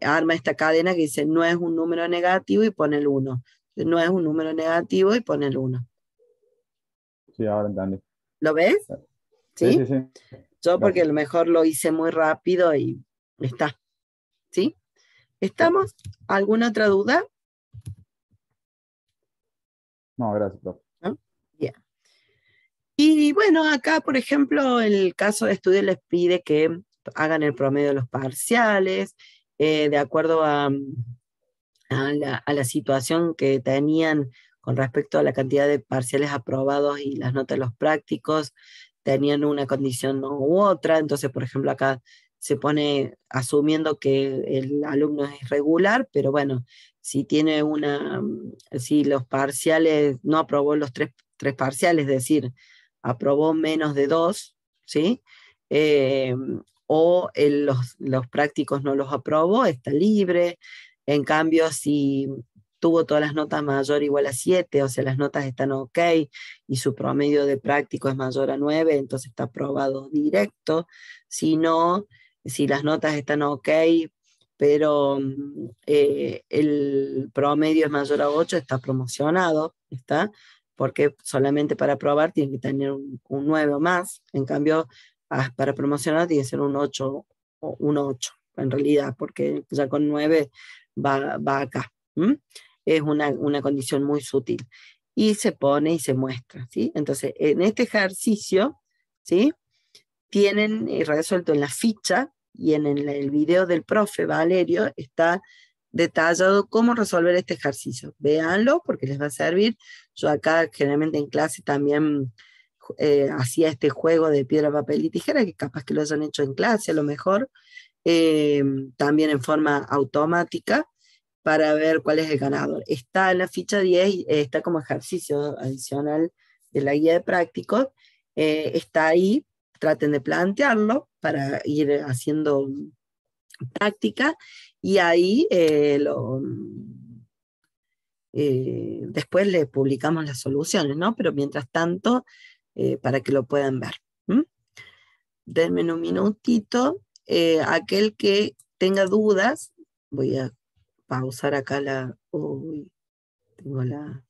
arma esta cadena que dice, no es un número negativo y pone el 1. No es un número negativo y pone el 1. Sí, ahora entendí. ¿Lo ves? Sí, ¿Sí? sí, sí. Yo porque a lo mejor lo hice muy rápido y está. ¿Sí? ¿Estamos? ¿Alguna otra duda? No, gracias, profe. Y bueno, acá, por ejemplo, el caso de estudio les pide que hagan el promedio de los parciales, de acuerdo a la situación que tenían con respecto a la cantidad de parciales aprobados y las notas de los prácticos, tenían una condición u otra. Entonces, por ejemplo, acá se pone asumiendo que el alumno es irregular, pero bueno, si tiene si los parciales, no aprobó los tres parciales, es decir, aprobó menos de 2, ¿sí? Los prácticos no los aprobó, está libre. En cambio, si tuvo todas las notas mayor o igual a 7, o sea, las notas están ok, y su promedio de práctico es mayor a 9, entonces está aprobado directo. Si no, si las notas están ok, pero el promedio es mayor a 8, está promocionado, ¿está? Porque solamente para aprobar tiene que tener un 9 o más. En cambio, para promocionar tiene que ser un 8 o un 8, en realidad, porque ya con 9 va acá. Es una condición muy sutil. Y se pone y se muestra, ¿sí? Entonces, en este ejercicio, ¿sí? Tienen resuelto en la ficha y en el video del profe Valerio está detallado cómo resolver este ejercicio. Véanlo porque les va a servir. Yo acá generalmente en clase también hacía este juego de piedra, papel y tijera, que capaz que lo hayan hecho en clase a lo mejor, también en forma automática, para ver cuál es el ganador. Está en la ficha 10, está como ejercicio adicional de la guía de prácticos, está ahí, traten de plantearlo para ir haciendo práctica, y ahí después le publicamos las soluciones, ¿no? Pero mientras tanto, para que lo puedan ver. Denme un minutito. Aquel que tenga dudas, voy a pausar acá uy, tengo la